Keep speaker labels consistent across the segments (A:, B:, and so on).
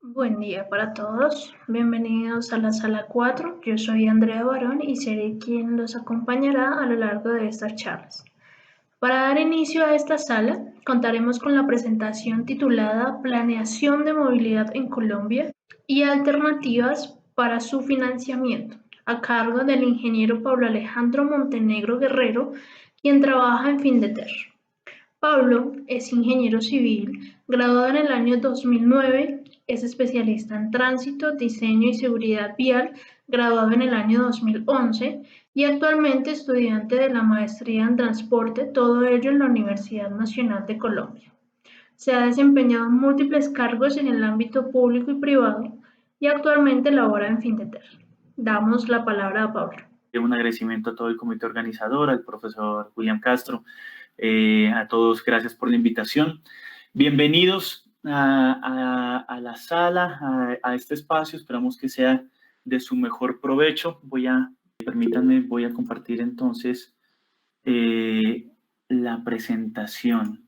A: Buen día para todos, bienvenidos a la sala 4. Yo soy Andrea Barón y seré quien los acompañará a lo largo de estas charlas. Para dar inicio a esta sala, contaremos con la presentación titulada Planeación de movilidad en Colombia y alternativas para su financiamiento, a cargo del ingeniero Pablo Alejandro Montenegro Guerrero, quien trabaja en Findeter. Pablo es ingeniero civil, graduado en el año 2009, es especialista en tránsito, diseño y seguridad vial, graduado en el año 2011 y actualmente estudiante de la maestría en transporte, todo ello en la Universidad Nacional de Colombia. Se ha desempeñado en múltiples cargos en el ámbito público y privado y actualmente labora en Findeter. Damos la palabra a Pablo.
B: Un agradecimiento a todo el comité organizador, al profesor William Castro, a todos, gracias por la invitación. Bienvenidos a la sala, a este espacio, esperamos que sea de su mejor provecho. Permítanme, voy a compartir entonces la presentación.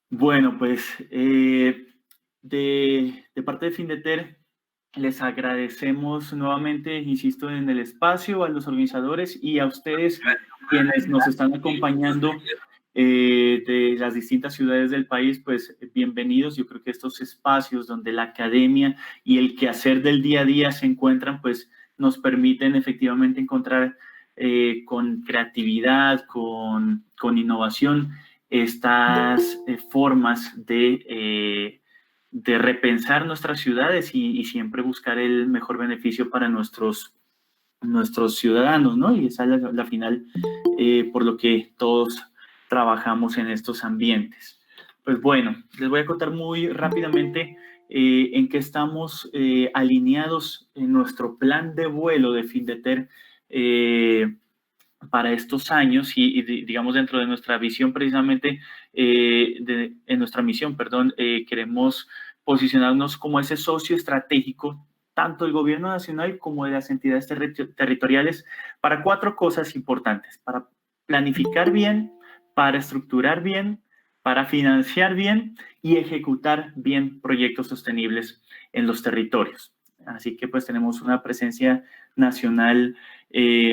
B: Bueno, pues de parte de Findeter, les agradecemos nuevamente, insisto, en el espacio, a los organizadores y a ustedes quienes nos están acompañando de las distintas ciudades del país, pues bienvenidos. Yo creo que estos espacios donde la academia y el quehacer del día a día se encuentran, pues nos permiten efectivamente encontrar con creatividad, con innovación, estas formas de repensar nuestras ciudades y siempre buscar el mejor beneficio para nuestros ciudadanos, ¿no? Y esa es la final por lo que todos trabajamos en estos ambientes. Pues bueno, les voy a contar muy rápidamente en qué estamos alineados en nuestro plan de vuelo de Findeter para estos años y digamos dentro de nuestra visión precisamente, en nuestra misión, perdón, queremos posicionarnos como ese socio estratégico tanto del gobierno nacional como de las entidades territoriales para 4 cosas importantes: para planificar bien, para estructurar bien, para financiar bien y ejecutar bien proyectos sostenibles en los territorios. Así que pues tenemos una presencia nacional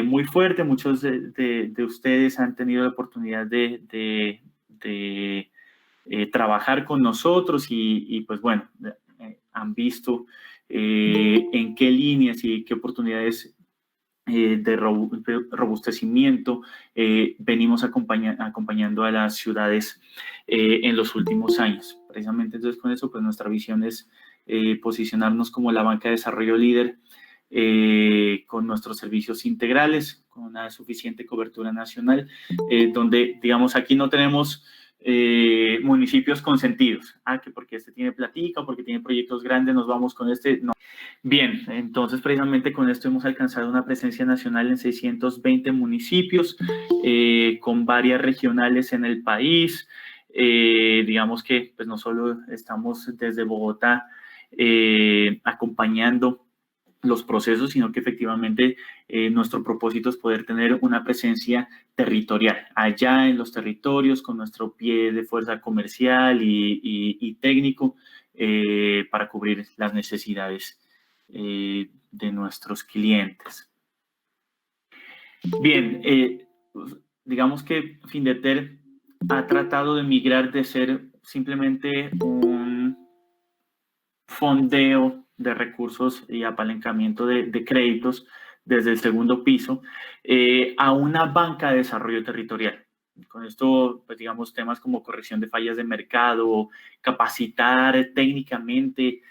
B: muy fuerte. Muchos de ustedes han tenido la oportunidad de trabajar con nosotros y pues bueno, han visto en qué líneas y qué oportunidades de robustecimiento venimos acompañando a las ciudades en los últimos años. Precisamente entonces con eso, pues nuestra visión es posicionarnos como la banca de desarrollo líder con nuestros servicios integrales, con una suficiente cobertura nacional, donde, digamos, aquí no tenemos municipios consentidos, que porque este tiene platica, porque tiene proyectos grandes, nos vamos con este, no. Bien, entonces precisamente con esto hemos alcanzado una presencia nacional en 620 municipios, con varias regionales en el país. Digamos que pues no solo estamos desde Bogotá acompañando los procesos, sino que efectivamente nuestro propósito es poder tener una presencia territorial allá en los territorios con nuestro pie de fuerza comercial y técnico para cubrir las necesidades de nuestros clientes. Bien, digamos que Findeter ha tratado de migrar de ser simplemente un fondeo de recursos y apalancamiento de créditos desde el segundo piso a una banca de desarrollo territorial. Con esto, pues digamos, temas como corrección de fallas de mercado, capacitar técnicamente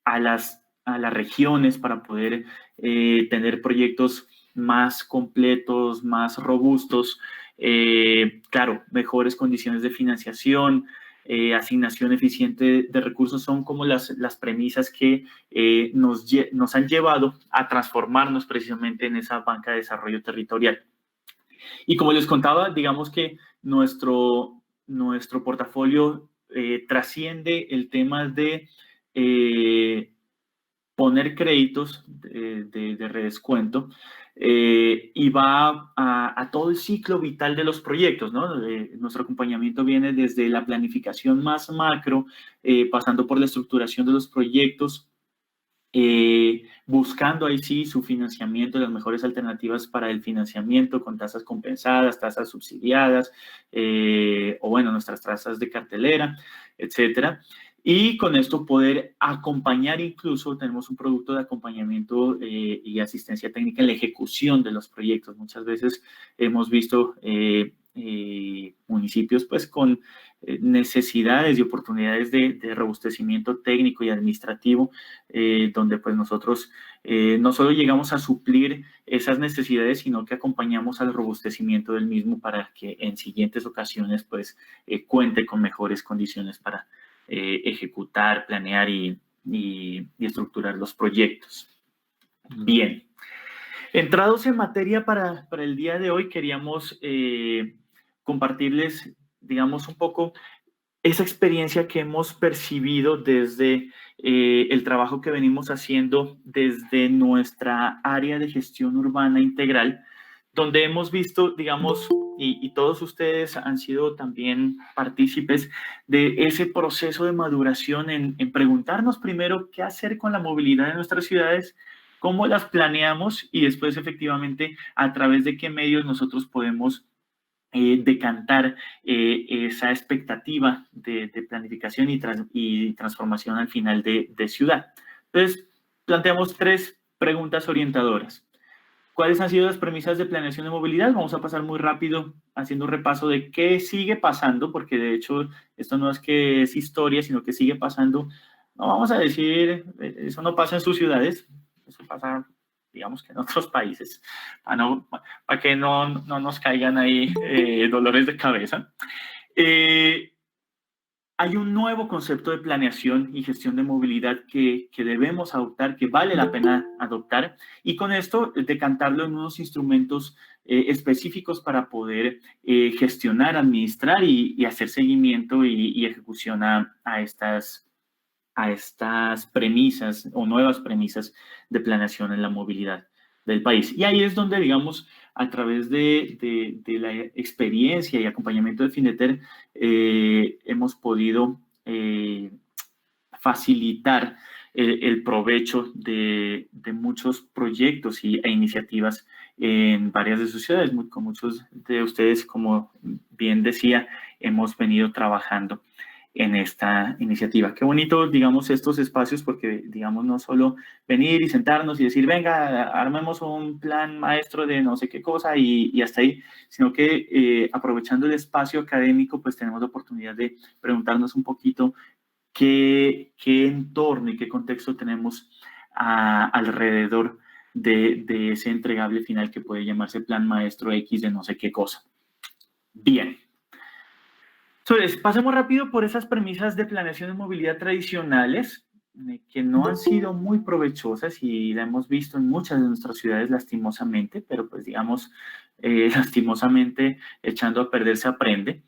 B: a las regiones para poder tener proyectos más completos, más robustos, claro, mejores condiciones de financiación, asignación eficiente de recursos son como las premisas que nos han llevado a transformarnos precisamente en esa banca de desarrollo territorial. Y como les contaba, digamos que nuestro portafolio trasciende el tema de poner créditos de redescuento, y va a todo el ciclo vital de los proyectos, ¿no? Nuestro acompañamiento viene desde la planificación más macro, pasando por la estructuración de los proyectos, buscando ahí sí su financiamiento, las mejores alternativas para el financiamiento con tasas compensadas, tasas subsidiadas, o bueno, nuestras tasas de cartelera, etcétera. Y con esto poder acompañar, incluso tenemos un producto de acompañamiento y asistencia técnica en la ejecución de los proyectos. Muchas veces hemos visto municipios pues con necesidades y oportunidades de robustecimiento técnico y administrativo, donde pues nosotros no solo llegamos a suplir esas necesidades, sino que acompañamos al robustecimiento del mismo para que en siguientes ocasiones pues cuente con mejores condiciones para ejecutar, planear y estructurar los proyectos. Bien. Entrados en materia para el día de hoy, queríamos compartirles, digamos, un poco esa experiencia que hemos percibido desde el trabajo que venimos haciendo desde nuestra área de gestión urbana integral, donde hemos visto, digamos, y todos ustedes han sido también partícipes de ese proceso de maduración en preguntarnos primero qué hacer con la movilidad de nuestras ciudades, cómo las planeamos y después efectivamente a través de qué medios nosotros podemos decantar esa expectativa de planificación y transformación al final de ciudad. Entonces, planteamos 3 preguntas orientadoras. ¿Cuáles han sido las premisas de planeación de movilidad? Vamos a pasar muy rápido haciendo un repaso de qué sigue pasando, porque de hecho esto no es que es historia, sino que sigue pasando. No vamos a decir, eso no pasa en sus ciudades, eso pasa, digamos que en otros países, para que no nos caigan ahí dolores de cabeza. Hay un nuevo concepto de planeación y gestión de movilidad que debemos adoptar, que vale la pena adoptar, y con esto decantarlo en unos instrumentos específicos para poder gestionar, administrar y hacer seguimiento y ejecución a estas premisas o nuevas premisas de planeación en la movilidad del país. Y ahí es donde, digamos, a través de la experiencia y acompañamiento de Fineter, hemos podido facilitar el provecho de muchos proyectos e iniciativas en varias de sus ciudades. Con muchos de ustedes, como bien decía, hemos venido trabajando en esta iniciativa. Qué bonito, digamos, estos espacios, porque, digamos, no solo venir y sentarnos y decir, venga, armemos un plan maestro de no sé qué cosa y hasta ahí, sino que aprovechando el espacio académico, pues tenemos la oportunidad de preguntarnos un poquito qué entorno y qué contexto tenemos alrededor de ese entregable final que puede llamarse plan maestro X de no sé qué cosa. Bien. Entonces, pasemos rápido por esas premisas de planeación de movilidad tradicionales que no han sido muy provechosas y la hemos visto en muchas de nuestras ciudades lastimosamente, pero pues digamos, lastimosamente echando a perder se aprende.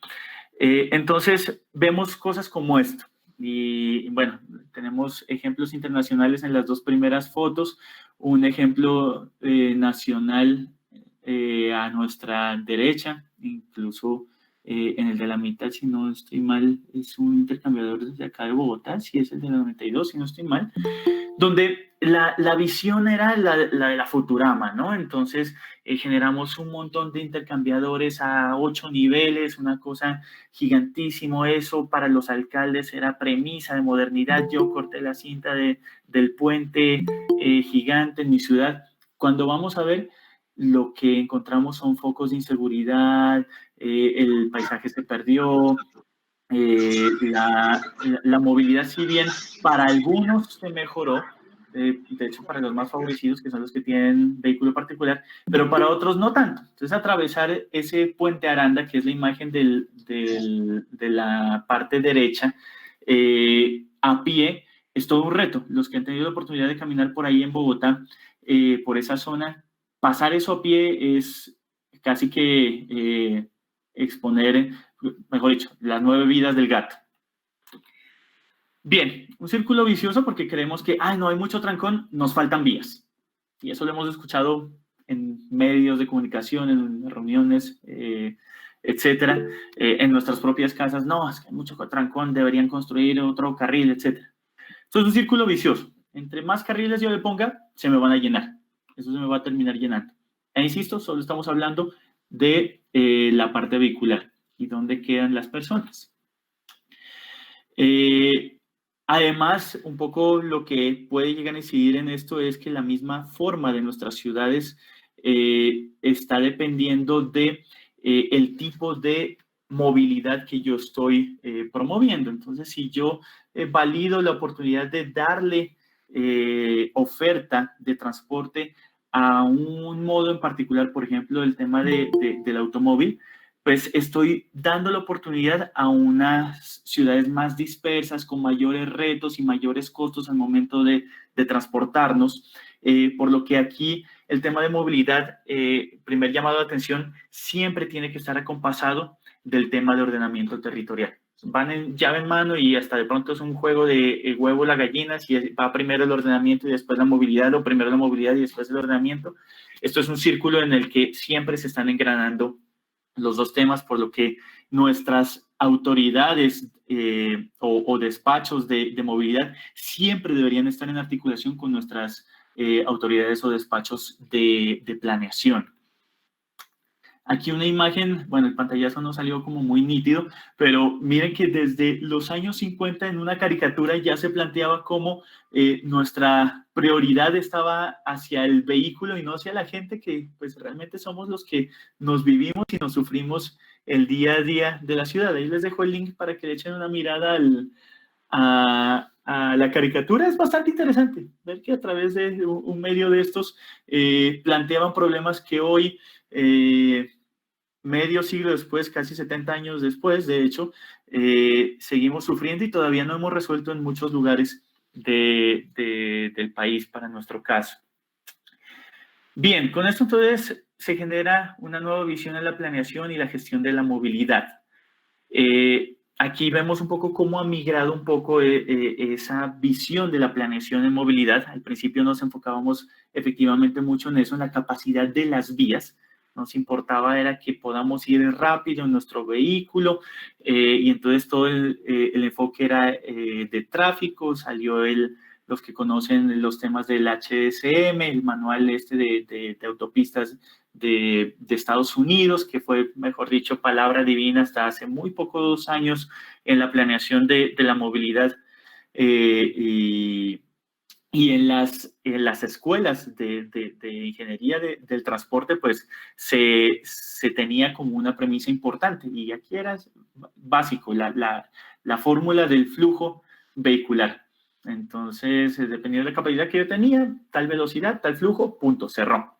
B: Entonces, vemos cosas como esto. Y bueno, tenemos ejemplos internacionales en las 2 primeras fotos, un ejemplo nacional a nuestra derecha, incluso en el de la mitad, si no estoy mal, es un intercambiador desde acá de Bogotá, si es el de la 92, si no estoy mal, donde la visión era la de la Futurama, ¿no? Entonces generamos un montón de intercambiadores a 8 niveles, una cosa gigantísimo. Eso para los alcaldes era premisa de modernidad. Yo corté la cinta del puente gigante en mi ciudad. Cuando vamos a ver, lo que encontramos son focos de inseguridad, el paisaje se perdió, la movilidad, si bien para algunos se mejoró, de hecho para los más favorecidos, que son los que tienen vehículo particular, pero para otros no tanto. Entonces atravesar ese puente Aranda, que es la imagen de la parte derecha, a pie, es todo un reto. Los que han tenido la oportunidad de caminar por ahí en Bogotá, por esa zona, pasar eso a pie es casi que exponer, mejor dicho, las 9 vidas del gato. Bien, un círculo vicioso porque creemos que, no hay mucho trancón, nos faltan vías. Y eso lo hemos escuchado en medios de comunicación, en reuniones, etcétera, en nuestras propias casas, no, es que hay mucho trancón, deberían construir otro carril, etcétera. Esto es un círculo vicioso. Entre más carriles yo le ponga, se me van a llenar. Eso se me va a terminar llenando. E insisto, solo estamos hablando de la parte vehicular y dónde quedan las personas. Además, un poco lo que puede llegar a incidir en esto es que la misma forma de nuestras ciudades está dependiendo de el tipo de movilidad que yo estoy promoviendo. Entonces, si yo valido la oportunidad de darle oferta de transporte a un modo en particular, por ejemplo, el tema del automóvil, pues estoy dando la oportunidad a unas ciudades más dispersas, con mayores retos y mayores costos al momento de transportarnos, por lo que aquí el tema de movilidad, primer llamado de atención, siempre tiene que estar acompasado del tema de ordenamiento territorial. Van en llave en mano y hasta de pronto es un juego de huevo la gallina, si va primero el ordenamiento y después la movilidad, o primero la movilidad y después el ordenamiento. Esto es un círculo en el que siempre se están engranando los dos temas, por lo que nuestras autoridades o despachos de movilidad siempre deberían estar en articulación con nuestras autoridades o despachos de planeación. Aquí una imagen, bueno, el pantallazo no salió como muy nítido, pero miren que desde los años 50 en una caricatura ya se planteaba cómo nuestra prioridad estaba hacia el vehículo y no hacia la gente, que pues realmente somos los que nos vivimos y nos sufrimos el día a día de la ciudad. Ahí les dejo el link para que le echen una mirada a la caricatura. Es bastante interesante ver que a través de un medio de estos planteaban problemas que hoy... medio siglo después, casi 70 años después, de hecho, seguimos sufriendo y todavía no hemos resuelto en muchos lugares del país para nuestro caso. Bien, con esto entonces se genera una nueva visión en la planeación y la gestión de la movilidad. Aquí vemos un poco cómo ha migrado un poco esa visión de la planeación en movilidad. Al principio nos enfocábamos efectivamente mucho en eso, en la capacidad de las vías. Nos importaba era que podamos ir rápido en nuestro vehículo y entonces todo el enfoque era de tráfico. Salió los que conocen los temas del HSM, el manual de autopistas de Estados Unidos, que fue, mejor dicho, palabra divina hasta hace muy pocos años en la planeación de la movilidad y en las escuelas de ingeniería del transporte, pues se tenía como una premisa importante, y aquí era básico, la fórmula del flujo vehicular. Entonces, dependiendo de la capacidad que yo tenía, tal velocidad, tal flujo, punto, cerró.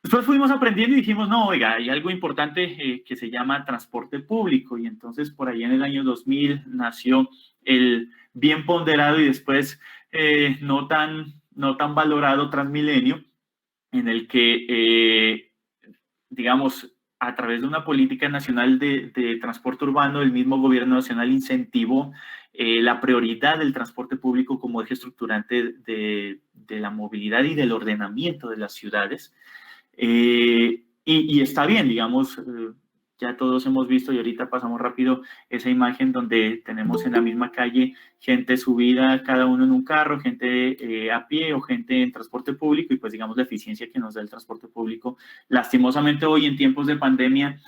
B: Después fuimos aprendiendo y dijimos, no, oiga, hay algo importante que se llama transporte público, y entonces por ahí en el año 2000 nació el bien ponderado y después no tan valorado Transmilenio, en el que, digamos, a través de una política nacional de transporte urbano, el mismo gobierno nacional incentivó la prioridad del transporte público como eje estructurante de la movilidad y del ordenamiento de las ciudades. Y está bien, digamos, ya todos hemos visto, y ahorita pasamos rápido esa imagen donde tenemos en la misma calle gente subida, cada uno en un carro, gente a pie o gente en transporte público, y pues digamos la eficiencia que nos da el transporte público, lastimosamente hoy en tiempos de pandemia,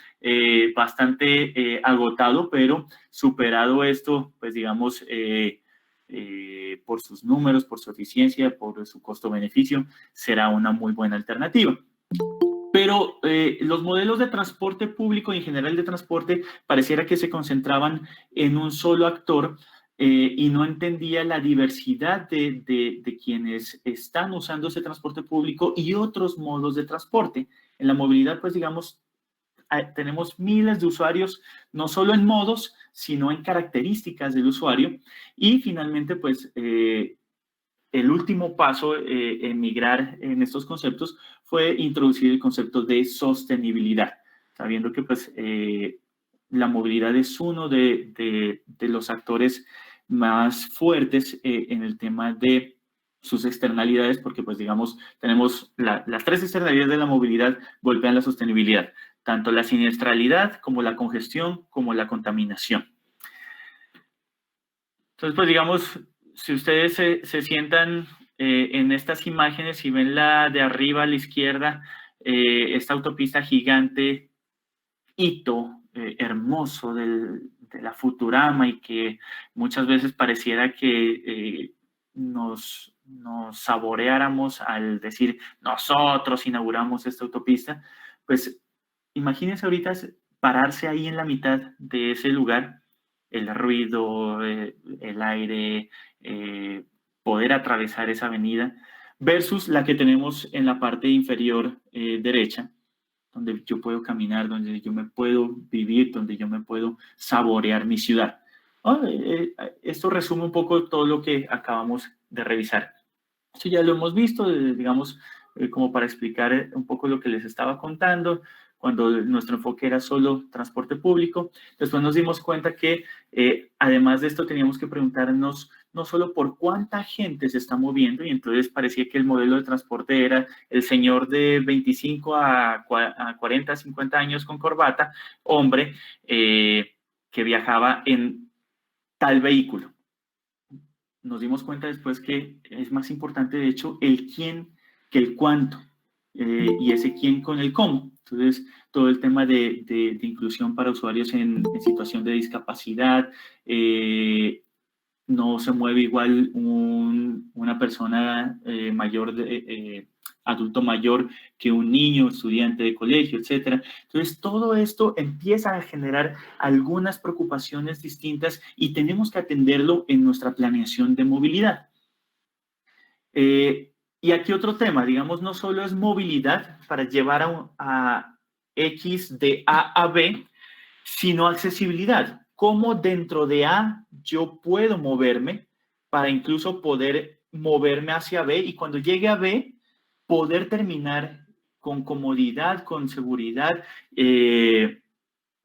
B: bastante agotado, pero superado esto, pues digamos, por sus números, por su eficiencia, por su costo-beneficio, será una muy buena alternativa. Pero los modelos de transporte público y en general de transporte pareciera que se concentraban en un solo actor y no entendía la diversidad de quienes están usando ese transporte público y otros modos de transporte. En la movilidad, pues digamos, tenemos miles de usuarios, no solo en modos, sino en características del usuario. Y finalmente, pues el último paso en migrar en estos conceptos fue introducir el concepto de sostenibilidad, sabiendo que pues, la movilidad es uno de los actores más fuertes en el tema de sus externalidades, porque pues digamos, tenemos las tres externalidades de la movilidad golpean la sostenibilidad, tanto la siniestralidad como la congestión como la contaminación. Entonces, pues digamos, si ustedes se sientan en estas imágenes y ven la de arriba a la izquierda, esta autopista gigante, hito hermoso de la Futurama y que muchas veces pareciera que nos saboreáramos al decir nosotros inauguramos esta autopista, pues imagínense ahorita pararse ahí en la mitad de ese lugar, el ruido, el aire, poder atravesar esa avenida, versus la que tenemos en la parte inferior derecha, donde yo puedo caminar, donde yo me puedo vivir, donde yo me puedo saborear mi ciudad. Esto resume un poco todo lo que acabamos de revisar. Esto ya lo hemos visto, digamos, como para explicar un poco lo que les estaba contando, cuando nuestro enfoque era solo transporte público. Después nos dimos cuenta que, además de esto, teníamos que preguntarnos no solo por cuánta gente se está moviendo, y entonces parecía que el modelo de transporte era el señor de 25 a 40, 50 años con corbata, hombre, que viajaba en tal vehículo. Nos dimos cuenta después que es más importante, de hecho, el quién que el cuánto, y ese quién con el cómo. Entonces, todo el tema de inclusión para usuarios en situación de discapacidad, no se mueve igual una persona mayor, adulto mayor, que un niño, estudiante de colegio, etc. Entonces, todo esto empieza a generar algunas preocupaciones distintas y tenemos que atenderlo en nuestra planeación de movilidad. Y aquí otro tema, digamos, no solo es movilidad para llevar a X de A a B, sino accesibilidad. ¿Cómo dentro de A yo puedo moverme para incluso poder moverme hacia B y cuando llegue a B poder terminar con comodidad, con seguridad,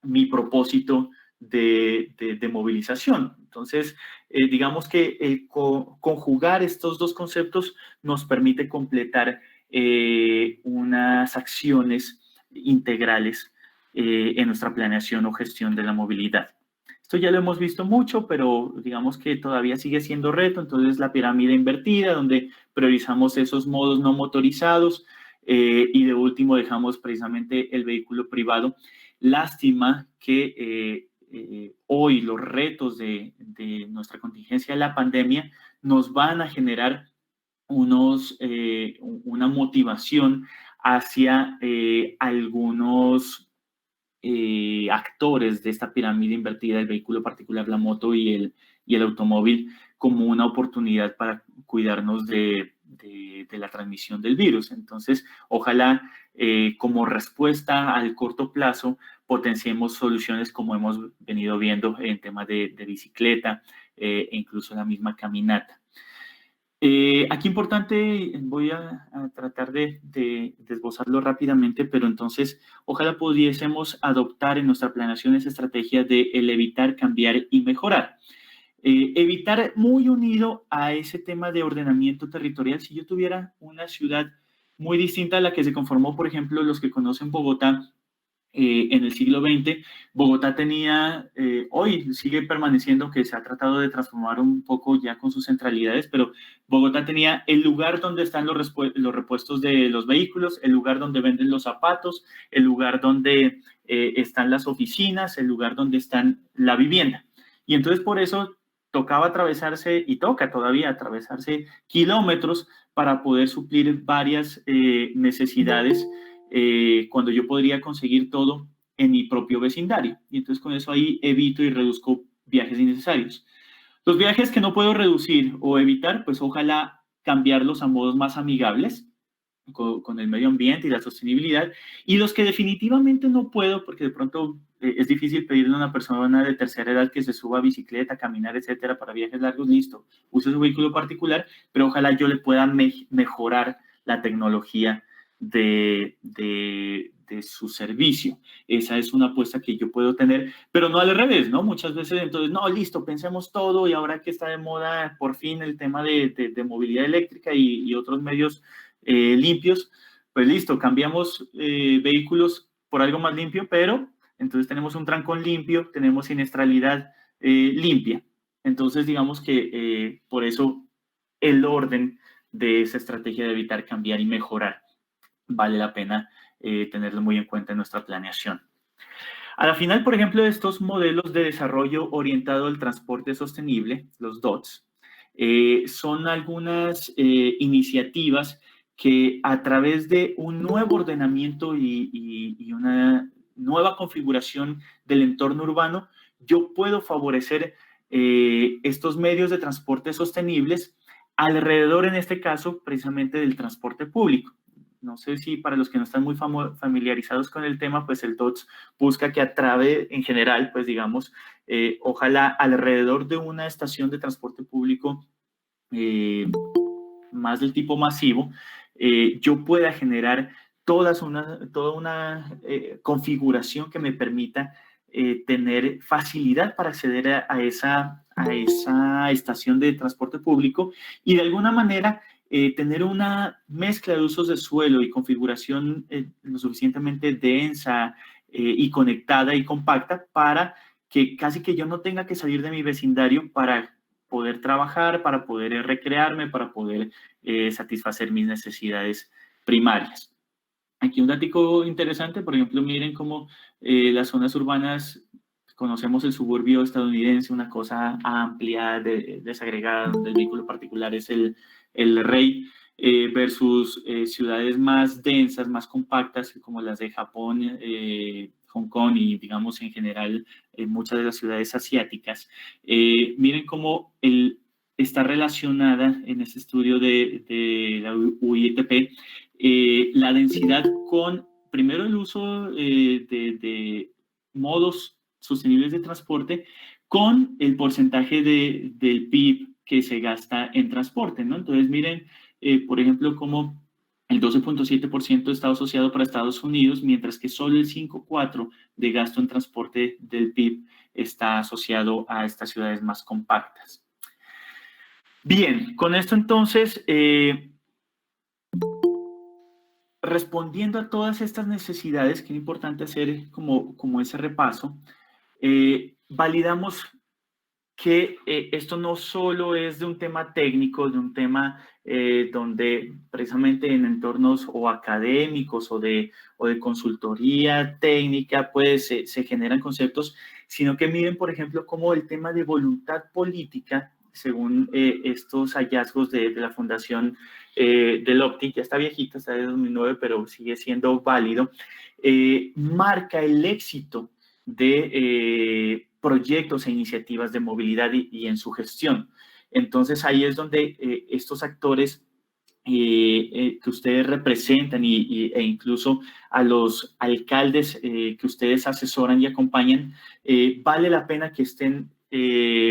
B: mi propósito de movilización? Entonces, digamos que conjugar estos dos conceptos nos permite completar unas acciones integrales en nuestra planeación o gestión de la movilidad. Esto ya lo hemos visto mucho, pero digamos que todavía sigue siendo reto. Entonces, la pirámide invertida, donde priorizamos esos modos no motorizados, y de último dejamos precisamente el vehículo privado. Lástima que hoy los retos de nuestra contingencia de la pandemia nos van a generar una motivación hacia algunos actores de esta pirámide invertida, el vehículo particular, la moto y el automóvil, como una oportunidad para cuidarnos de la transmisión del virus. Entonces, ojalá como respuesta al corto plazo potenciemos soluciones como hemos venido viendo en temas de bicicleta e incluso la misma caminata. Aquí importante, voy a tratar de desglosarlo rápidamente, pero entonces ojalá pudiésemos adoptar en nuestra planeación esa estrategia de el evitar, cambiar y mejorar. Evitar muy unido a ese tema de ordenamiento territorial. Si yo tuviera una ciudad muy distinta a la que se conformó, por ejemplo, los que conocen Bogotá, en el siglo XX, Bogotá tenía, hoy sigue permaneciendo, que se ha tratado de transformar un poco ya con sus centralidades, pero Bogotá tenía el lugar donde están los repuestos de los vehículos, el lugar donde venden los zapatos, el lugar donde están las oficinas, el lugar donde están la vivienda. Y entonces por eso tocaba atravesarse, y toca todavía atravesarse kilómetros para poder suplir varias necesidades, cuando yo podría conseguir todo en mi propio vecindario. Y entonces con eso ahí evito y reduzco viajes innecesarios. Los viajes que no puedo reducir o evitar, pues ojalá cambiarlos a modos más amigables con el medio ambiente y la sostenibilidad. Y los que definitivamente no puedo, porque de pronto es difícil pedirle a una persona de tercera edad que se suba a bicicleta, caminar, etcétera, para viajes largos, listo, use su vehículo particular, pero ojalá yo le pueda mejorar la tecnología de de su servicio. Esa es una apuesta que yo puedo tener, pero no al revés, ¿no? Muchas veces entonces, no, listo, pensemos todo y ahora que está de moda por fin el tema de movilidad eléctrica y otros medios limpios, pues listo, cambiamos vehículos por algo más limpio, pero entonces tenemos un trancón limpio, tenemos siniestralidad limpia. Entonces, digamos que por eso el orden de esa estrategia de evitar, cambiar y mejorar vale la pena tenerlo muy en cuenta en nuestra planeación. A la final, por ejemplo, de estos modelos de desarrollo orientado al transporte sostenible, los DOTS, son algunas iniciativas que a través de un nuevo ordenamiento y una nueva configuración del entorno urbano, yo puedo favorecer estos medios de transporte sostenibles alrededor, en este caso, precisamente del transporte público. No sé si para los que no están muy familiarizados con el tema, pues el DOTS busca que a través, en general, pues digamos, ojalá alrededor de una estación de transporte público más del tipo masivo, yo pueda generar toda una configuración que me permita tener facilidad para acceder a esa estación de transporte público y de alguna manera tener una mezcla de usos de suelo y configuración lo suficientemente densa y conectada y compacta para que casi que yo no tenga que salir de mi vecindario para poder trabajar, para poder recrearme, para poder satisfacer mis necesidades primarias. Aquí un dato interesante, por ejemplo, miren cómo las zonas urbanas, conocemos el suburbio estadounidense, una cosa amplia, desagregada, donde el vehículo particular es el rey, versus ciudades más densas, más compactas, como las de Japón, Hong Kong y, digamos, en general, muchas de las ciudades asiáticas. Miren cómo está relacionada en este estudio de la UITP la densidad con, primero, el uso de modos sostenibles de transporte con el porcentaje del PIB que se gasta en transporte, ¿no? Entonces, miren, por ejemplo, cómo el 12.7% está asociado para Estados Unidos, mientras que solo el 5.4% de gasto en transporte del PIB está asociado a estas ciudades más compactas. Bien, con esto entonces, respondiendo a todas estas necesidades, que es importante hacer como ese repaso, validamos que esto no solo es de un tema técnico, de un tema donde precisamente en entornos o académicos o de consultoría técnica pues se generan conceptos, sino que miren, por ejemplo, cómo el tema de voluntad política, según estos hallazgos de la Fundación del OPTI, ya está viejita, está de 2009, pero sigue siendo válido, marca el éxito de proyectos e iniciativas de movilidad y en su gestión. Entonces ahí es donde estos actores que ustedes representan e incluso a los alcaldes que ustedes asesoran y acompañan, vale la pena que estén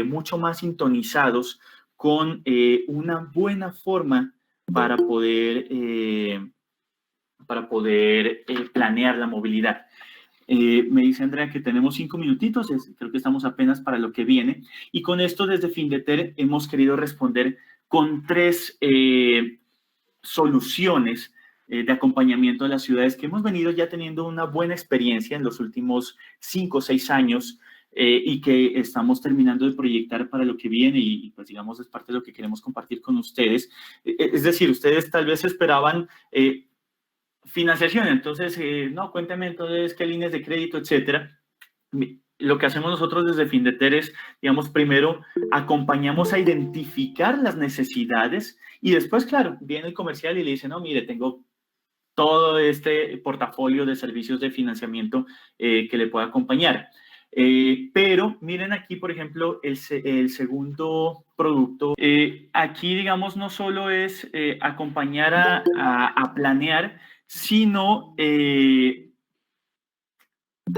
B: mucho más sintonizados con una buena forma para poder planear la movilidad. Me dice Andrea que tenemos 5 minutitos, creo que estamos apenas para lo que viene, y con esto desde Findeter hemos querido responder con 3 soluciones de acompañamiento de las ciudades que hemos venido ya teniendo una buena experiencia en los últimos 5 o 6 años y que estamos terminando de proyectar para lo que viene y pues digamos es parte de lo que queremos compartir con ustedes. Es decir, ustedes tal vez esperaban financiación, entonces, no, cuéntame entonces qué líneas de crédito, etcétera. Lo que hacemos nosotros desde Findeter es, digamos, primero acompañamos a identificar las necesidades y después, claro, viene el comercial y le dice, no, mire, tengo todo este portafolio de servicios de financiamiento que le pueda acompañar. Pero miren aquí, por ejemplo, el segundo producto. Aquí, digamos, no solo es acompañar a planear, sino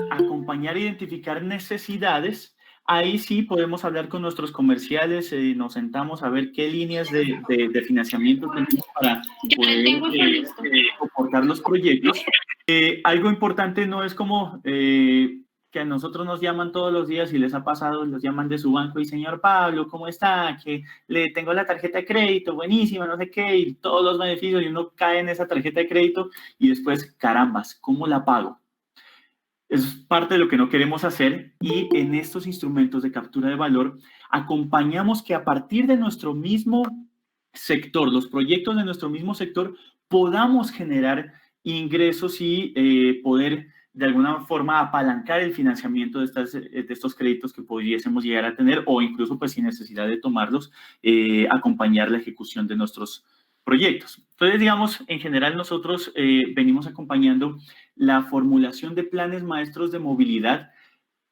B: acompañar e identificar necesidades. Ahí sí podemos hablar con nuestros comerciales, nos sentamos a ver qué líneas de financiamiento tenemos para poder soportar los proyectos. Algo importante no es como que a nosotros nos llaman todos los días y les ha pasado, los llaman de su banco y señor Pablo, ¿cómo está? Que le tengo la tarjeta de crédito, buenísima, no sé qué, y todos los beneficios y uno cae en esa tarjeta de crédito y después, carambas, ¿cómo la pago? Es parte de lo que no queremos hacer y en estos instrumentos de captura de valor acompañamos que a partir de nuestro mismo sector, los proyectos de nuestro mismo sector, podamos generar ingresos y poder de alguna forma apalancar el financiamiento de estos créditos que pudiésemos llegar a tener o incluso pues sin necesidad de tomarlos, acompañar la ejecución de nuestros proyectos. Entonces, digamos, en general nosotros venimos acompañando la formulación de planes maestros de movilidad,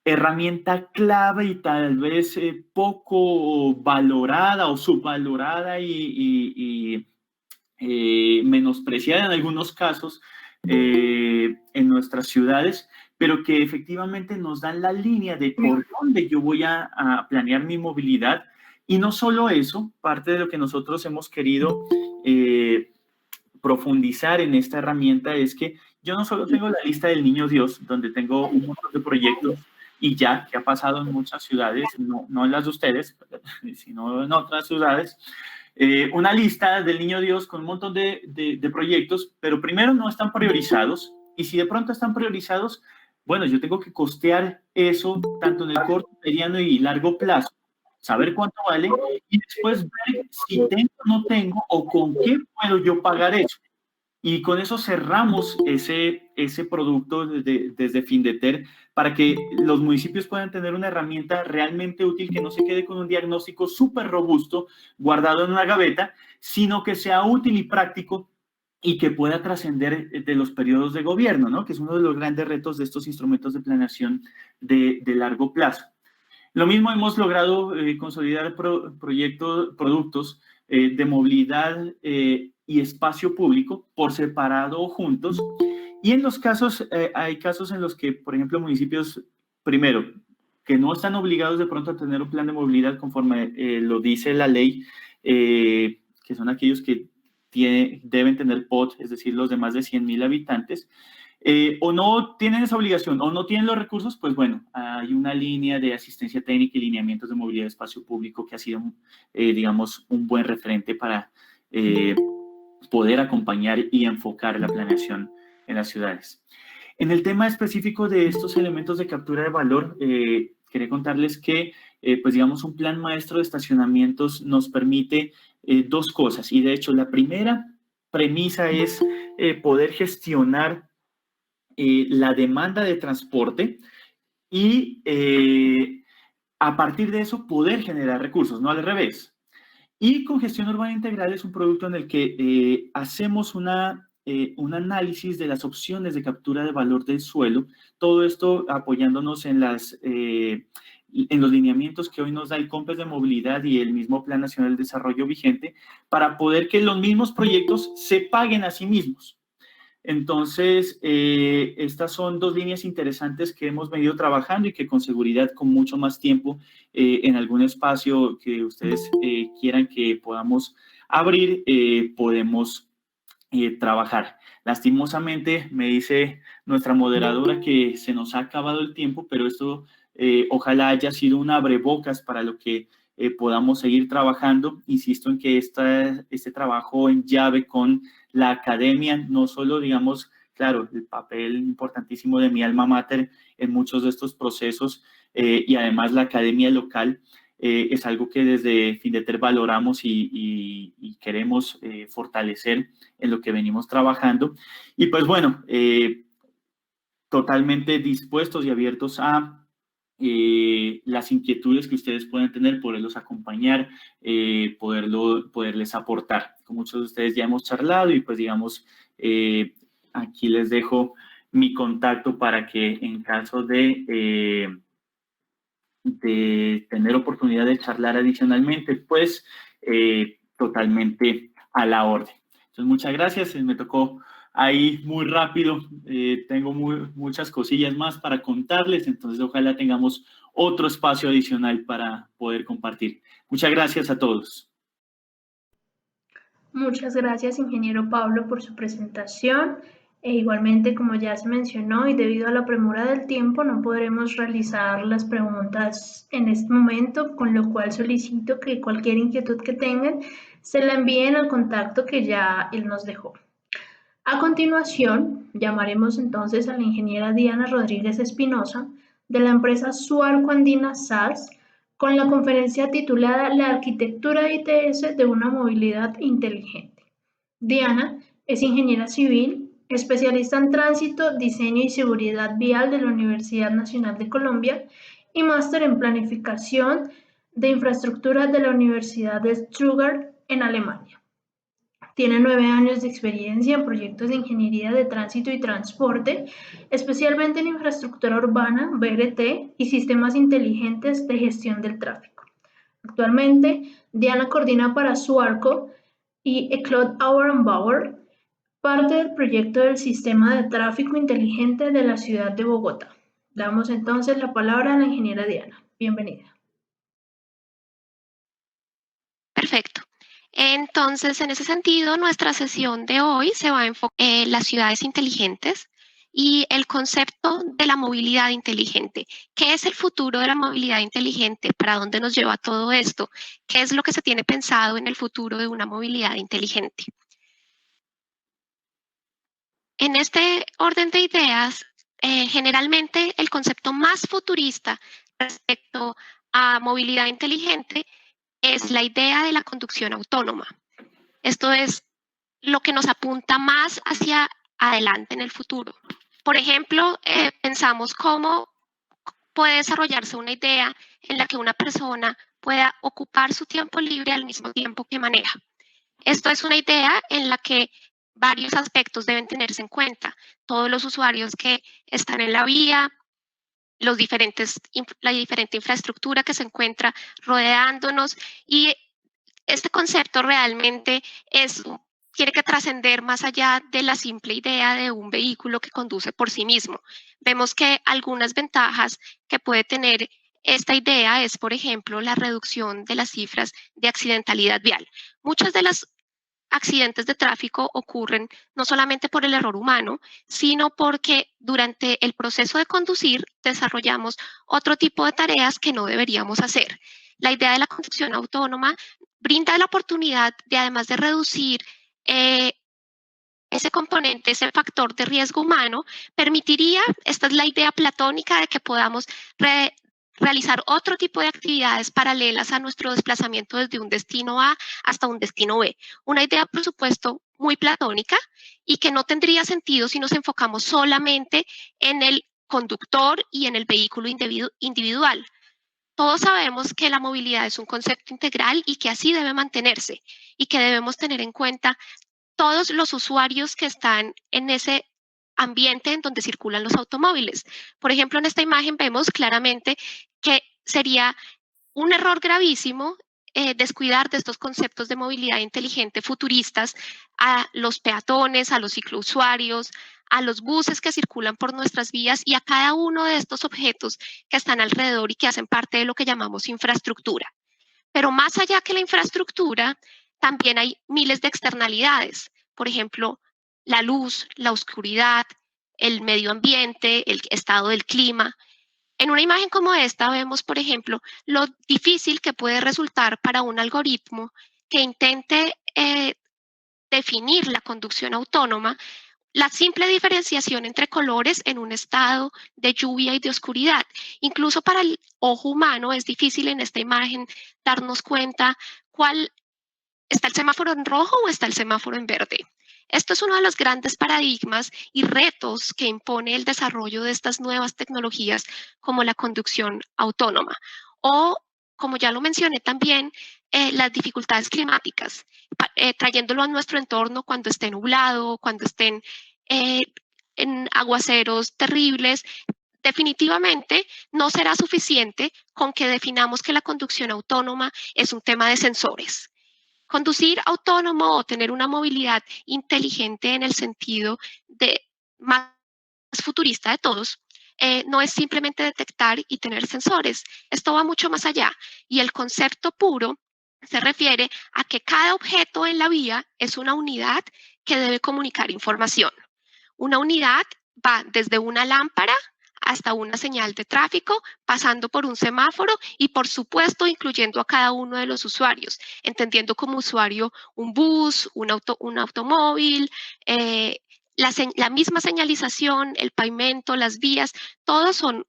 B: herramienta clave y tal vez poco valorada o subvalorada y menospreciada en algunos casos en nuestras ciudades, pero que efectivamente nos dan la línea de por dónde yo voy a planear mi movilidad. Y no solo eso, parte de lo que nosotros hemos querido profundizar en esta herramienta es que yo no solo tengo la lista del Niño Dios, donde tengo un montón de proyectos y ya, que ha pasado en muchas ciudades, no en las de ustedes, sino en otras ciudades, una lista del Niño Dios con un montón de proyectos, pero primero no están priorizados y si de pronto están priorizados, bueno, yo tengo que costear eso tanto en el corto, mediano y largo plazo, saber cuánto vale y después ver si tengo o no tengo o con qué puedo yo pagar eso. Y con eso cerramos ese producto desde Findeter para que los municipios puedan tener una herramienta realmente útil que no se quede con un diagnóstico súper robusto guardado en una gaveta, sino que sea útil y práctico y que pueda trascender de los periodos de gobierno, ¿no? Que es uno de los grandes retos de estos instrumentos de planeación de largo plazo. Lo mismo hemos logrado consolidar productos de movilidad y espacio público por separado o juntos. Y en los casos, hay casos en los que, por ejemplo, municipios, primero, que no están obligados de pronto a tener un plan de movilidad conforme lo dice la ley, que son aquellos que deben tener POT, es decir, los de más de 100,000 habitantes, o no tienen esa obligación o no tienen los recursos, pues bueno, hay una línea de asistencia técnica y lineamientos de movilidad de espacio público que ha sido, digamos, un buen referente para poder acompañar y enfocar la planeación en las ciudades. En el tema específico de estos elementos de captura de valor, quería contarles que, pues digamos, un plan maestro de estacionamientos nos permite dos cosas. Y de hecho, la primera premisa es poder gestionar la demanda de transporte y a partir de eso poder generar recursos, no al revés. Y con gestión urbana integral es un producto en el que hacemos un análisis de las opciones de captura de valor del suelo, todo esto apoyándonos en los lineamientos que hoy nos da el COMPES de movilidad y el mismo Plan Nacional de Desarrollo vigente, para poder que los mismos proyectos se paguen a sí mismos. Entonces, estas son dos líneas interesantes que hemos venido trabajando y que con seguridad, con mucho más tiempo, en algún espacio que ustedes quieran que podamos abrir, podemos trabajar. Lastimosamente, me dice nuestra moderadora que se nos ha acabado el tiempo, pero esto ojalá haya sido un abrebocas para lo que podamos seguir trabajando. Insisto en que este trabajo en llave con la academia, no solo, digamos, claro, el papel importantísimo de mi alma mater en muchos de estos procesos y además la academia local, es algo que desde Findeter valoramos y queremos fortalecer en lo que venimos trabajando. Y pues bueno, totalmente dispuestos y abiertos a las inquietudes que ustedes pueden tener, poderlos acompañar, poderles aportar. Con muchos de ustedes ya hemos charlado y pues digamos, aquí les dejo mi contacto para que en caso de tener oportunidad de charlar adicionalmente, pues totalmente a la orden. Entonces, muchas gracias. Me tocó ahí muy rápido. Tengo muchas cosillas más para contarles, entonces ojalá tengamos otro espacio adicional para poder compartir. Muchas gracias a todos.
A: Muchas gracias, ingeniero Pablo, por su presentación. E igualmente, como ya se mencionó, y debido a la premura del tiempo, no podremos realizar las preguntas en este momento, con lo cual solicito que cualquier inquietud que tengan se la envíen al contacto que ya él nos dejó. A continuación, llamaremos entonces a la ingeniera Diana Rodríguez Espinosa, de la empresa Suarco Andina SAS, con la conferencia titulada La arquitectura ITS de una movilidad inteligente. Diana es ingeniera civil, especialista en tránsito, diseño y seguridad vial de la Universidad Nacional de Colombia y máster en planificación de infraestructura de la Universidad de Stuttgart en Alemania. Tiene 9 años de experiencia en proyectos de ingeniería de tránsito y transporte, especialmente en infraestructura urbana, BRT y sistemas inteligentes de gestión del tráfico. Actualmente, Diana coordina para Suarco y Eclod Auer Bauer parte del proyecto del Sistema de Tráfico Inteligente de la ciudad de Bogotá. Damos entonces la palabra a la ingeniera Diana. Bienvenida.
C: Perfecto. Entonces, en ese sentido, nuestra sesión de hoy se va a enfocar en las ciudades inteligentes y el concepto de la movilidad inteligente. ¿Qué es el futuro de la movilidad inteligente? ¿Para dónde nos lleva todo esto? ¿Qué es lo que se tiene pensado en el futuro de una movilidad inteligente? En este orden de ideas, generalmente el concepto más futurista respecto a movilidad inteligente es la idea de la conducción autónoma. Esto es lo que nos apunta más hacia adelante en el futuro. Por ejemplo, pensamos cómo puede desarrollarse una idea en la que una persona pueda ocupar su tiempo libre al mismo tiempo que maneja. Esto es una idea en la que varios aspectos deben tenerse en cuenta. Todos los usuarios que están en la vía, la diferente infraestructura que se encuentra rodeándonos, y este concepto realmente tiene que trascender más allá de la simple idea de un vehículo que conduce por sí mismo. Vemos que algunas ventajas que puede tener esta idea es, por ejemplo, la reducción de las cifras de accidentalidad vial. Muchas de las accidentes de tráfico ocurren no solamente por el error humano, sino porque durante el proceso de conducir desarrollamos otro tipo de tareas que no deberíamos hacer. La idea de la conducción autónoma brinda la oportunidad de, además de reducir ese componente, ese factor de riesgo humano, permitiría, esta es la idea platónica de que podamos realizar otro tipo de actividades paralelas a nuestro desplazamiento desde un destino A hasta un destino B. Una idea, por supuesto, muy platónica y que no tendría sentido si nos enfocamos solamente en el conductor y en el vehículo individual. Todos sabemos que la movilidad es un concepto integral y que así debe mantenerse y que debemos tener en cuenta todos los usuarios que están en ese ambiente en donde circulan los automóviles. Por ejemplo, en esta imagen vemos claramente que sería un error gravísimo descuidar de estos conceptos de movilidad inteligente futuristas a los peatones, a los ciclousuarios, a los buses que circulan por nuestras vías y a cada uno de estos objetos que están alrededor y que hacen parte de lo que llamamos infraestructura. Pero más allá que la infraestructura, también hay miles de externalidades. Por ejemplo, la luz, la oscuridad, el medio ambiente, el estado del clima. En una imagen como esta vemos, por ejemplo, lo difícil que puede resultar para un algoritmo que intente definir la conducción autónoma, la simple diferenciación entre colores en un estado de lluvia y de oscuridad. Incluso para el ojo humano es difícil en esta imagen darnos cuenta cuál está el semáforo en rojo o está el semáforo en verde. Esto es uno de los grandes paradigmas y retos que impone el desarrollo de estas nuevas tecnologías como la conducción autónoma o, como ya lo mencioné también, las dificultades climáticas, trayéndolo a nuestro entorno cuando esté nublado, cuando estén en aguaceros terribles. Definitivamente no será suficiente con que definamos que la conducción autónoma es un tema de sensores. Conducir autónomo o tener una movilidad inteligente en el sentido de más futurista de todos, no es simplemente detectar y tener sensores. Esto va mucho más allá y el concepto puro se refiere a que cada objeto en la vía es una unidad que debe comunicar información. Una unidad va desde una lámpara hasta una señal de tráfico, pasando por un semáforo y, por supuesto, incluyendo a cada uno de los usuarios, entendiendo como usuario un bus, un automóvil, la misma señalización, el pavimento, las vías, todos son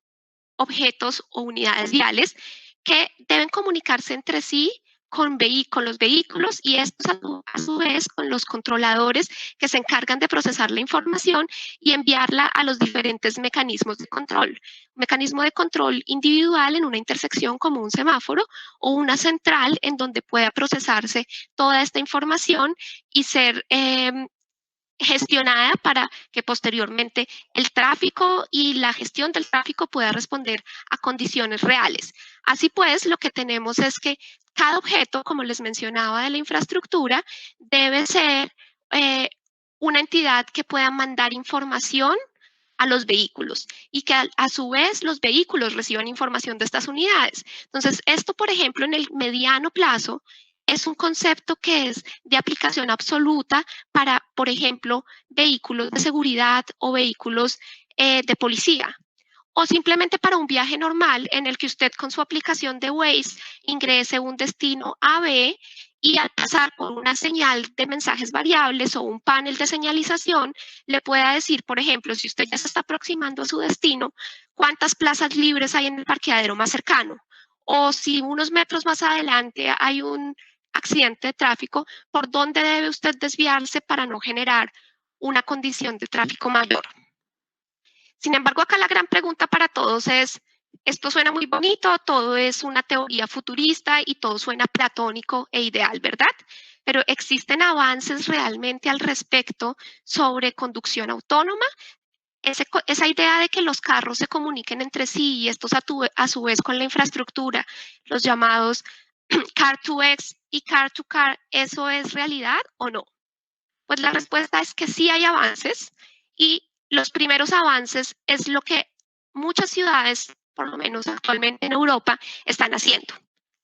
C: objetos o unidades viales que deben comunicarse entre sí con los vehículos y estos a su vez con los controladores que se encargan de procesar la información y enviarla a los diferentes mecanismos de control. Mecanismo de control individual en una intersección como un semáforo o una central en donde pueda procesarse toda esta información y ser gestionada para que posteriormente el tráfico y la gestión del tráfico pueda responder a condiciones reales. Así pues, lo que tenemos es que cada objeto, como les mencionaba, de la infraestructura debe ser una entidad que pueda mandar información a los vehículos y que a su vez los vehículos reciban información de estas unidades. Entonces, esto, por ejemplo, en el mediano plazo, es un concepto que es de aplicación absoluta para, por ejemplo, vehículos de seguridad o vehículos de policía. O simplemente para un viaje normal en el que usted con su aplicación de Waze ingrese un destino A, B y al pasar por una señal de mensajes variables o un panel de señalización le pueda decir, por ejemplo, si usted ya se está aproximando a su destino, cuántas plazas libres hay en el parqueadero más cercano. O si unos metros más adelante hay un accidente de tráfico, ¿por dónde debe usted desviarse para no generar una condición de tráfico mayor? Sin embargo, acá la gran pregunta para todos es, esto suena muy bonito, todo es una teoría futurista y todo suena platónico e ideal, ¿verdad? Pero ¿existen avances realmente al respecto sobre conducción autónoma? Esa idea de que los carros se comuniquen entre sí y estos a su vez con la infraestructura, los llamados Car2X y Car2Car, ¿eso es realidad o no? Pues la respuesta es que sí hay avances y los primeros avances es lo que muchas ciudades, por lo menos actualmente en Europa, están haciendo.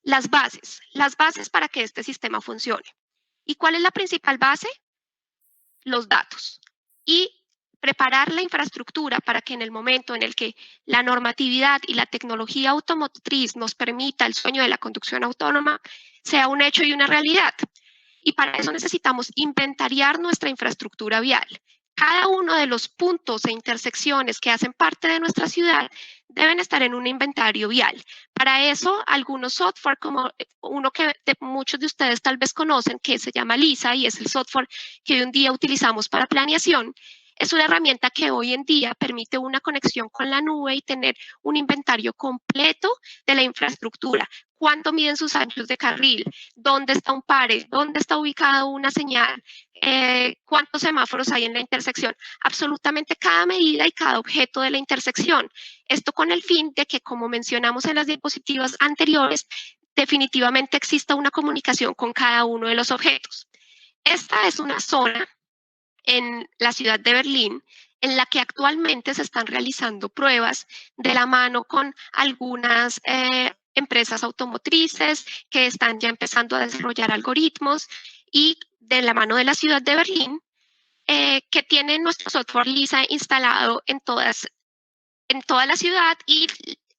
C: Las bases para que este sistema funcione. ¿Y cuál es la principal base? Los datos. Y preparar la infraestructura para que en el momento en el que la normatividad y la tecnología automotriz nos permita el sueño de la conducción autónoma, sea un hecho y una realidad. Y para eso necesitamos inventariar nuestra infraestructura vial. Cada uno de los puntos e intersecciones que hacen parte de nuestra ciudad deben estar en un inventario vial. Para eso, algunos software, como uno que muchos de ustedes tal vez conocen, que se llama LISA y es el software que hoy en día utilizamos para planeación, es una herramienta que hoy en día permite una conexión con la nube y tener un inventario completo de la infraestructura. ¿Cuánto miden sus anchos de carril? ¿Dónde está un pare? ¿Dónde está ubicada una señal? ¿Cuántos semáforos hay en la intersección? Absolutamente cada medida y cada objeto de la intersección. Esto con el fin de que, como mencionamos en las diapositivas anteriores, definitivamente exista una comunicación con cada uno de los objetos. Esta es una zona en la ciudad de Berlín, en la que actualmente se están realizando pruebas de la mano con algunas empresas automotrices que están ya empezando a desarrollar algoritmos y de la mano de la ciudad de Berlín, que tienen nuestro software LISA instalado en toda la ciudad y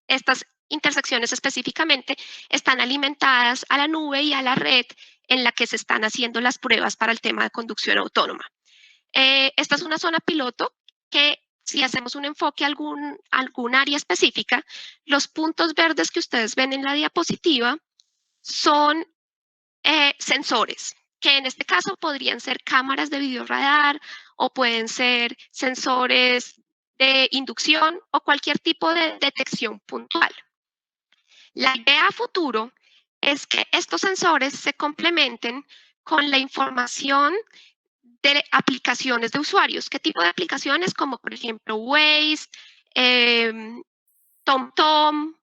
C: estas intersecciones específicamente están alimentadas a la nube y a la red en la que se están haciendo las pruebas para el tema de conducción autónoma. Esta es una zona piloto que si hacemos un enfoque a algún área específica, los puntos verdes que ustedes ven en la diapositiva son sensores, que en este caso podrían ser cámaras de videoradar o pueden ser sensores de inducción o cualquier tipo de detección puntual. La idea a futuro es que estos sensores se complementen con la información de aplicaciones de usuarios. ¿Qué tipo de aplicaciones? Como por ejemplo Waze, TomTom,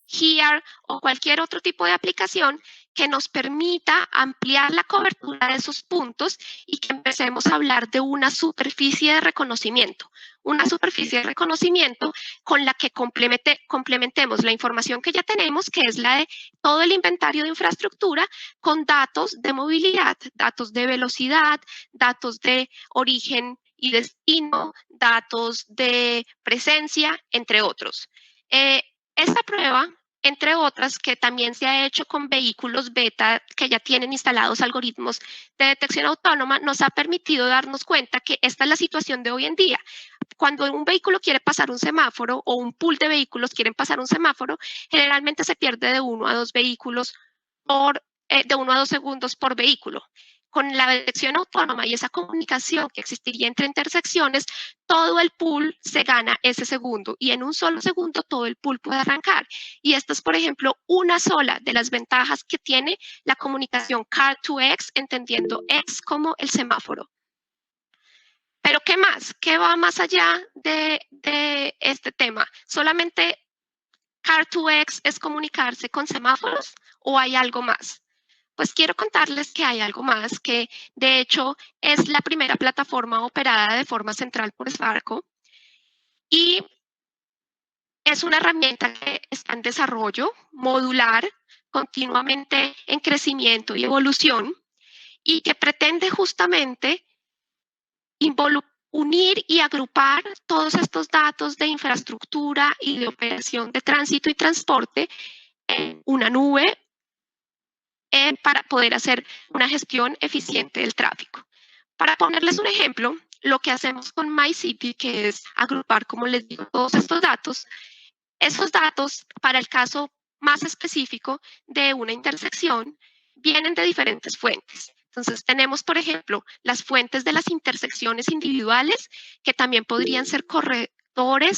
C: Here o cualquier otro tipo de aplicación que nos permita ampliar la cobertura de esos puntos y que empecemos a hablar de una superficie de reconocimiento. Una superficie de reconocimiento con la que complementemos la información que ya tenemos, que es la de todo el inventario de infraestructura, con datos de movilidad, datos de velocidad, datos de origen y destino, datos de presencia, entre otros. Esta prueba, entre otras, que también se ha hecho con vehículos beta que ya tienen instalados algoritmos de detección autónoma, nos ha permitido darnos cuenta que esta es la situación de hoy en día. Cuando un vehículo quiere pasar un semáforo o un pool de vehículos quieren pasar un semáforo, generalmente se pierde de 1 a 2 vehículos de 1 a 2 segundos por vehículo. Con la detección autónoma y esa comunicación que existiría entre intersecciones, todo el pool se gana ese segundo y en un solo segundo todo el pool puede arrancar. Y esta es, por ejemplo, una sola de las ventajas que tiene la comunicación Car2X, entendiendo X como el semáforo. Pero ¿qué más? ¿Qué va más allá de este tema? ¿Solamente Car2X es comunicarse con semáforos o hay algo más? Pues quiero contarles que hay algo más, que de hecho es la primera plataforma operada de forma central por Sbarco y es una herramienta que está en desarrollo, modular, continuamente en crecimiento y evolución y que pretende justamente unir y agrupar todos estos datos de infraestructura y de operación de tránsito y transporte en una nube para poder hacer una gestión eficiente del tráfico. Para ponerles un ejemplo, lo que hacemos con MyCity, que es agrupar, como les digo, todos estos datos, esos datos, para el caso más específico de una intersección, vienen de diferentes fuentes. Entonces, tenemos, por ejemplo, las fuentes de las intersecciones individuales, que también podrían ser corredores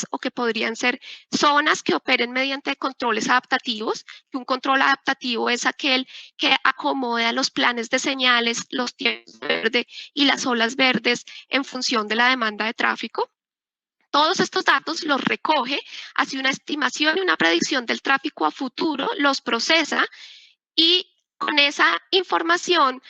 C: o que podrían ser zonas que operen mediante controles adaptativos. Un control adaptativo es aquel que acomoda los planes de señales, los tiempos verde y las olas verdes en función de la demanda de tráfico. Todos estos datos los recoge, hace una estimación y una predicción del tráfico a futuro, los procesa y con esa información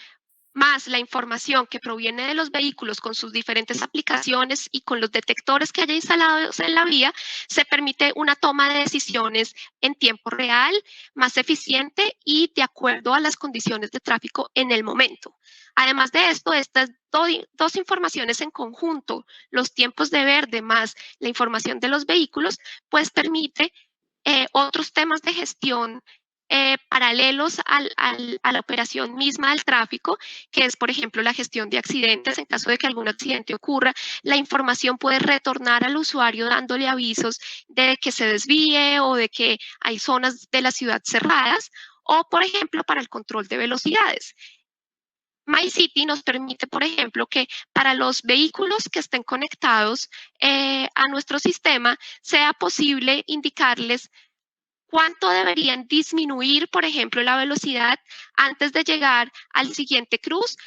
C: más la información que proviene de los vehículos con sus diferentes aplicaciones y con los detectores que haya instalados en la vía, se permite una toma de decisiones en tiempo real, más eficiente y de acuerdo a las condiciones de tráfico en el momento. Además de esto, estas dos informaciones en conjunto, los tiempos de verde más la información de los vehículos, pues permite otros temas de gestión paralelos a la operación misma del tráfico, que es, por ejemplo, la gestión de accidentes. En caso de que algún accidente ocurra, la información puede retornar al usuario dándole avisos de que se desvíe o de que hay zonas de la ciudad cerradas, o, por ejemplo, para el control de velocidades. MyCity nos permite, por ejemplo, que para los vehículos que estén conectados a nuestro sistema sea posible indicarles cuánto deberían disminuir, por ejemplo, la velocidad antes de llegar al siguiente cruce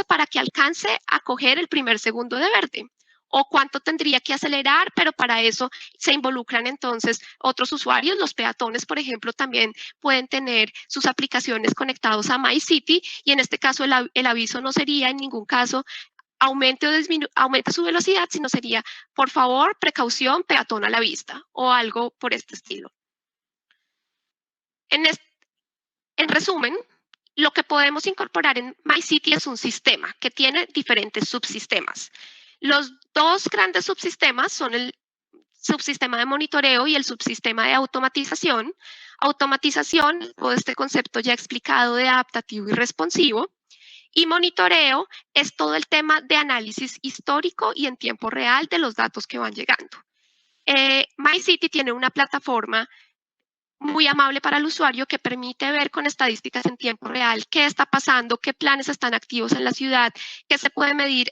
C: para que alcance a coger el primer segundo de verde. O cuánto tendría que acelerar, pero para eso se involucran entonces otros usuarios. Los peatones, por ejemplo, también pueden tener sus aplicaciones conectados a MyCity y en este caso el aviso no sería en ningún caso aumente su velocidad, sino sería, por favor, precaución, peatón a la vista o algo por este estilo. En resumen, lo que podemos incorporar en MyCity es un sistema que tiene diferentes subsistemas. Los dos grandes subsistemas son el subsistema de monitoreo y el subsistema de automatización. Automatización, todo este concepto ya explicado de adaptativo y responsivo. Y monitoreo es todo el tema de análisis histórico y en tiempo real de los datos que van llegando. MyCity tiene una plataforma muy amable para el usuario que permite ver con estadísticas en tiempo real qué está pasando, qué planes están activos en la ciudad, qué se puede medir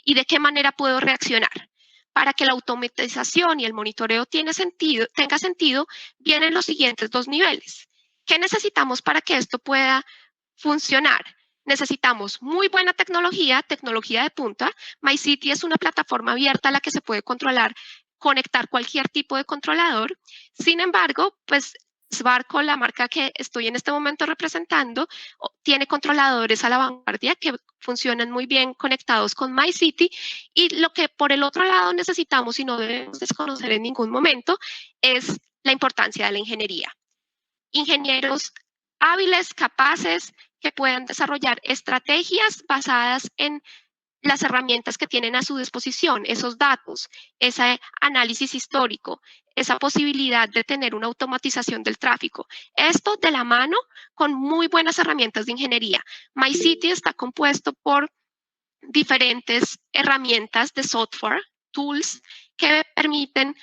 C: y de qué manera puedo reaccionar. Para que la automatización y el monitoreo tenga sentido, vienen los siguientes dos niveles. ¿Qué necesitamos para que esto pueda funcionar? Necesitamos muy buena tecnología de punta. MyCity es una plataforma abierta a la que se puede conectar cualquier tipo de controlador. Sin embargo, pues Sbarco, la marca que estoy en este momento representando, tiene controladores a la vanguardia que funcionan muy bien conectados con MyCity y lo que por el otro lado necesitamos y no debemos desconocer en ningún momento es la importancia de la ingeniería. Ingenieros hábiles, capaces, que puedan desarrollar estrategias basadas en las herramientas que tienen a su disposición, esos datos, ese análisis histórico, esa posibilidad de tener una automatización del tráfico. Esto de la mano con muy buenas herramientas de ingeniería. MyCity está compuesto por diferentes herramientas de software, tools, que permiten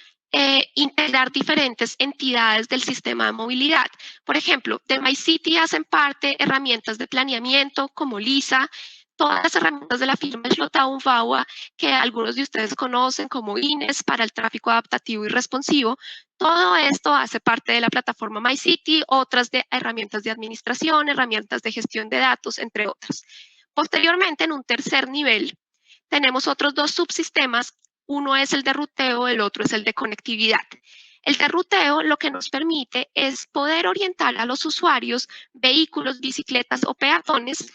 C: integrar diferentes entidades del sistema de movilidad. Por ejemplo, de MyCity hacen parte herramientas de planeamiento como LISA, todas las herramientas de la firma Slotauvaua, que algunos de ustedes conocen como INES para el tráfico adaptativo y responsivo. Todo esto hace parte de la plataforma MyCity, otras de herramientas de administración, herramientas de gestión de datos, entre otras. Posteriormente, en un tercer nivel, tenemos otros dos subsistemas. Uno es el de ruteo, el otro es el de conectividad. El de ruteo lo que nos permite es poder orientar a los usuarios, vehículos, bicicletas o peatones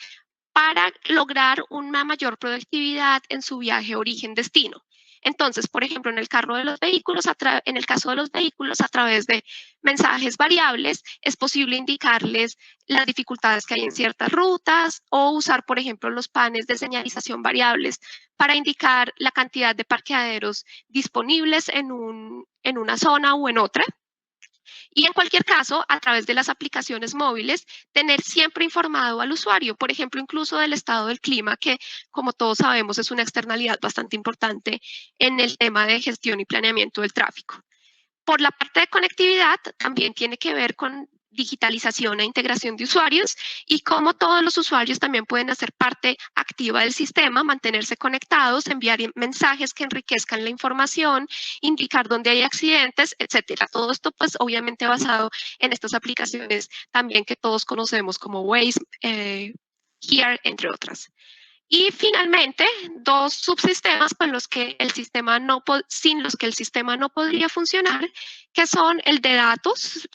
C: para lograr una mayor productividad en su viaje origen-destino. Entonces, por ejemplo, en el caso de los vehículos, a través de mensajes variables, es posible indicarles las dificultades que hay en ciertas rutas o usar, por ejemplo, los paneles de señalización variables para indicar la cantidad de parqueaderos disponibles en una zona o en otra. Y en cualquier caso, a través de las aplicaciones móviles, tener siempre informado al usuario, por ejemplo, incluso del estado del clima, que como todos sabemos es una externalidad bastante importante en el tema de gestión y planeamiento del tráfico. Por la parte de conectividad, también tiene que ver con digitalización e integración de usuarios y cómo todos los usuarios también pueden hacer parte activa del sistema, mantenerse conectados, enviar mensajes que enriquezcan la información, indicar dónde hay accidentes, etcétera. Todo esto, pues, obviamente basado en estas aplicaciones también que todos conocemos como Waze, Here, entre otras. Y finalmente, dos subsistemas con los que sin los que el sistema no podría funcionar, que son el de datos,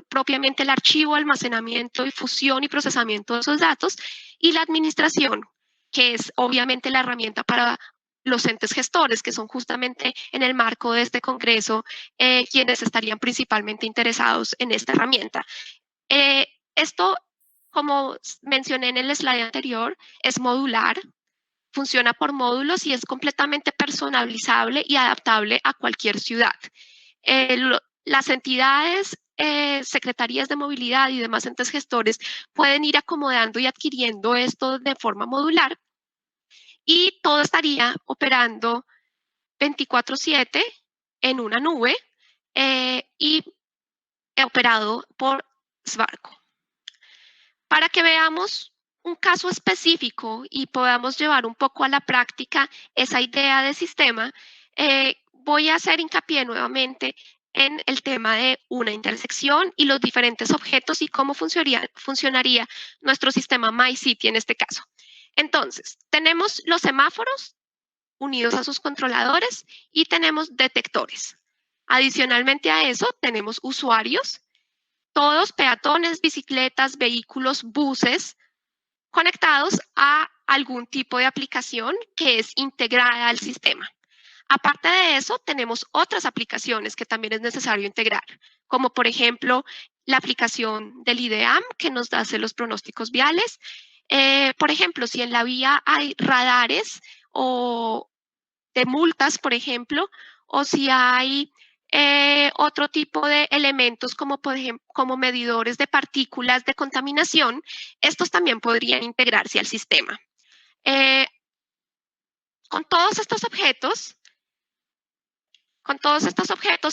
C: propiamente el archivo, almacenamiento, difusión y procesamiento de esos datos, y la administración, que es obviamente la herramienta para los entes gestores, que son justamente en el marco de este congreso quienes estarían principalmente interesados en esta herramienta. Esto, como mencioné en el slide anterior, es modular, funciona por módulos y es completamente personalizable y adaptable a cualquier ciudad. Las entidades, secretarías de movilidad y demás entes gestores pueden ir acomodando y adquiriendo esto de forma modular y todo estaría operando 24/7 en una nube y operado por Svarco. Para que veamos un caso específico y podamos llevar un poco a la práctica esa idea de sistema, voy a hacer hincapié nuevamente en el tema de una intersección y los diferentes objetos y cómo funcionaría nuestro sistema MyCity en este caso. Entonces, tenemos los semáforos unidos a sus controladores y tenemos detectores. Adicionalmente a eso, tenemos usuarios, todos peatones, bicicletas, vehículos, buses, conectados a algún tipo de aplicación que es integrada al sistema. Aparte de eso, tenemos otras aplicaciones que también es necesario integrar, como por ejemplo la aplicación del IDEAM que nos hace los pronósticos viales. Por ejemplo, si en la vía hay radares o de multas, por ejemplo, o si hay otro tipo de elementos como, por ejemplo, como medidores de partículas de contaminación, estos también podrían integrarse al sistema. Con todos estos objetos,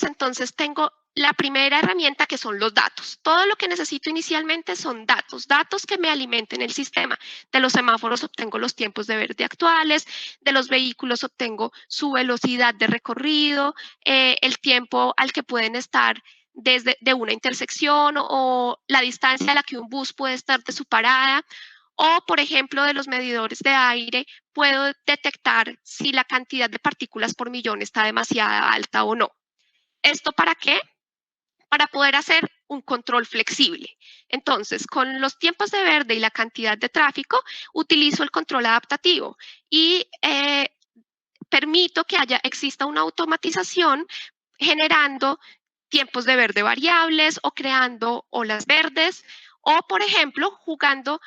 C: entonces tengo la primera herramienta que son los datos. Todo lo que necesito inicialmente son datos que me alimenten el sistema. De los semáforos obtengo los tiempos de verde actuales, de los vehículos obtengo su velocidad de recorrido, el tiempo al que pueden estar de una intersección o la distancia a la que un bus puede estar de su parada. O, por ejemplo, de los medidores de aire, puedo detectar si la cantidad de partículas por millón está demasiado alta o no. ¿Esto para qué? Para poder hacer un control flexible. Entonces, con los tiempos de verde y la cantidad de tráfico, utilizo el control adaptativo y permito que exista una automatización generando tiempos de verde variables o creando olas verdes o, por ejemplo, jugando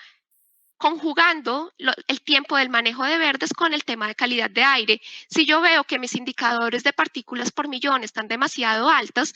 C: conjugando el tiempo del manejo de verdes con el tema de calidad de aire. Si yo veo que mis indicadores de partículas por millón están demasiado altas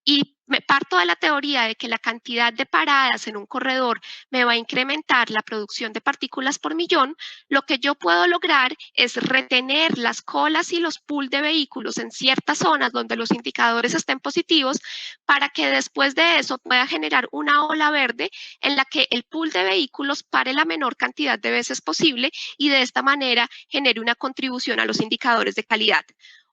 C: y me parto de la teoría de que la cantidad de paradas en un corredor me va a incrementar la producción de partículas por millón, lo que yo puedo lograr es retener las colas y los pools de vehículos en ciertas zonas donde los indicadores estén positivos para que después de eso pueda generar una ola verde en la que el pool de vehículos pare la menor cantidad de veces posible y de esta manera genere una contribución a los indicadores de calidad.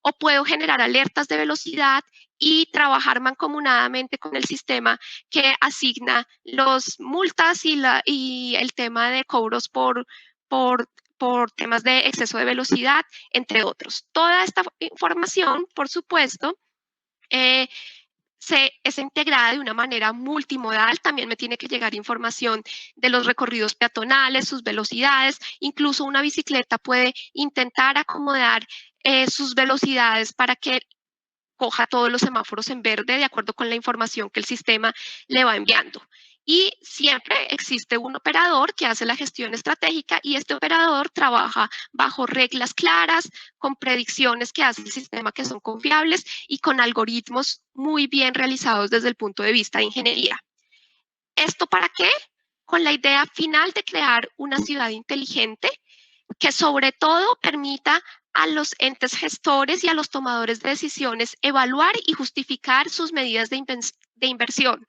C: O puedo generar alertas de velocidad y trabajar mancomunadamente con el sistema que asigna los multas y el tema de cobros por temas de exceso de velocidad, entre otros. Toda esta información, por supuesto, es integrada de una manera multimodal. También me tiene que llegar información de los recorridos peatonales, sus velocidades. Incluso una bicicleta puede intentar acomodar sus velocidades para que coja todos los semáforos en verde de acuerdo con la información que el sistema le va enviando. Y siempre existe un operador que hace la gestión estratégica y este operador trabaja bajo reglas claras, con predicciones que hace el sistema que son confiables y con algoritmos muy bien realizados desde el punto de vista de ingeniería. ¿Esto para qué? Con la idea final de crear una ciudad inteligente que sobre todo permita a los entes gestores y a los tomadores de decisiones evaluar y justificar sus medidas de inversión,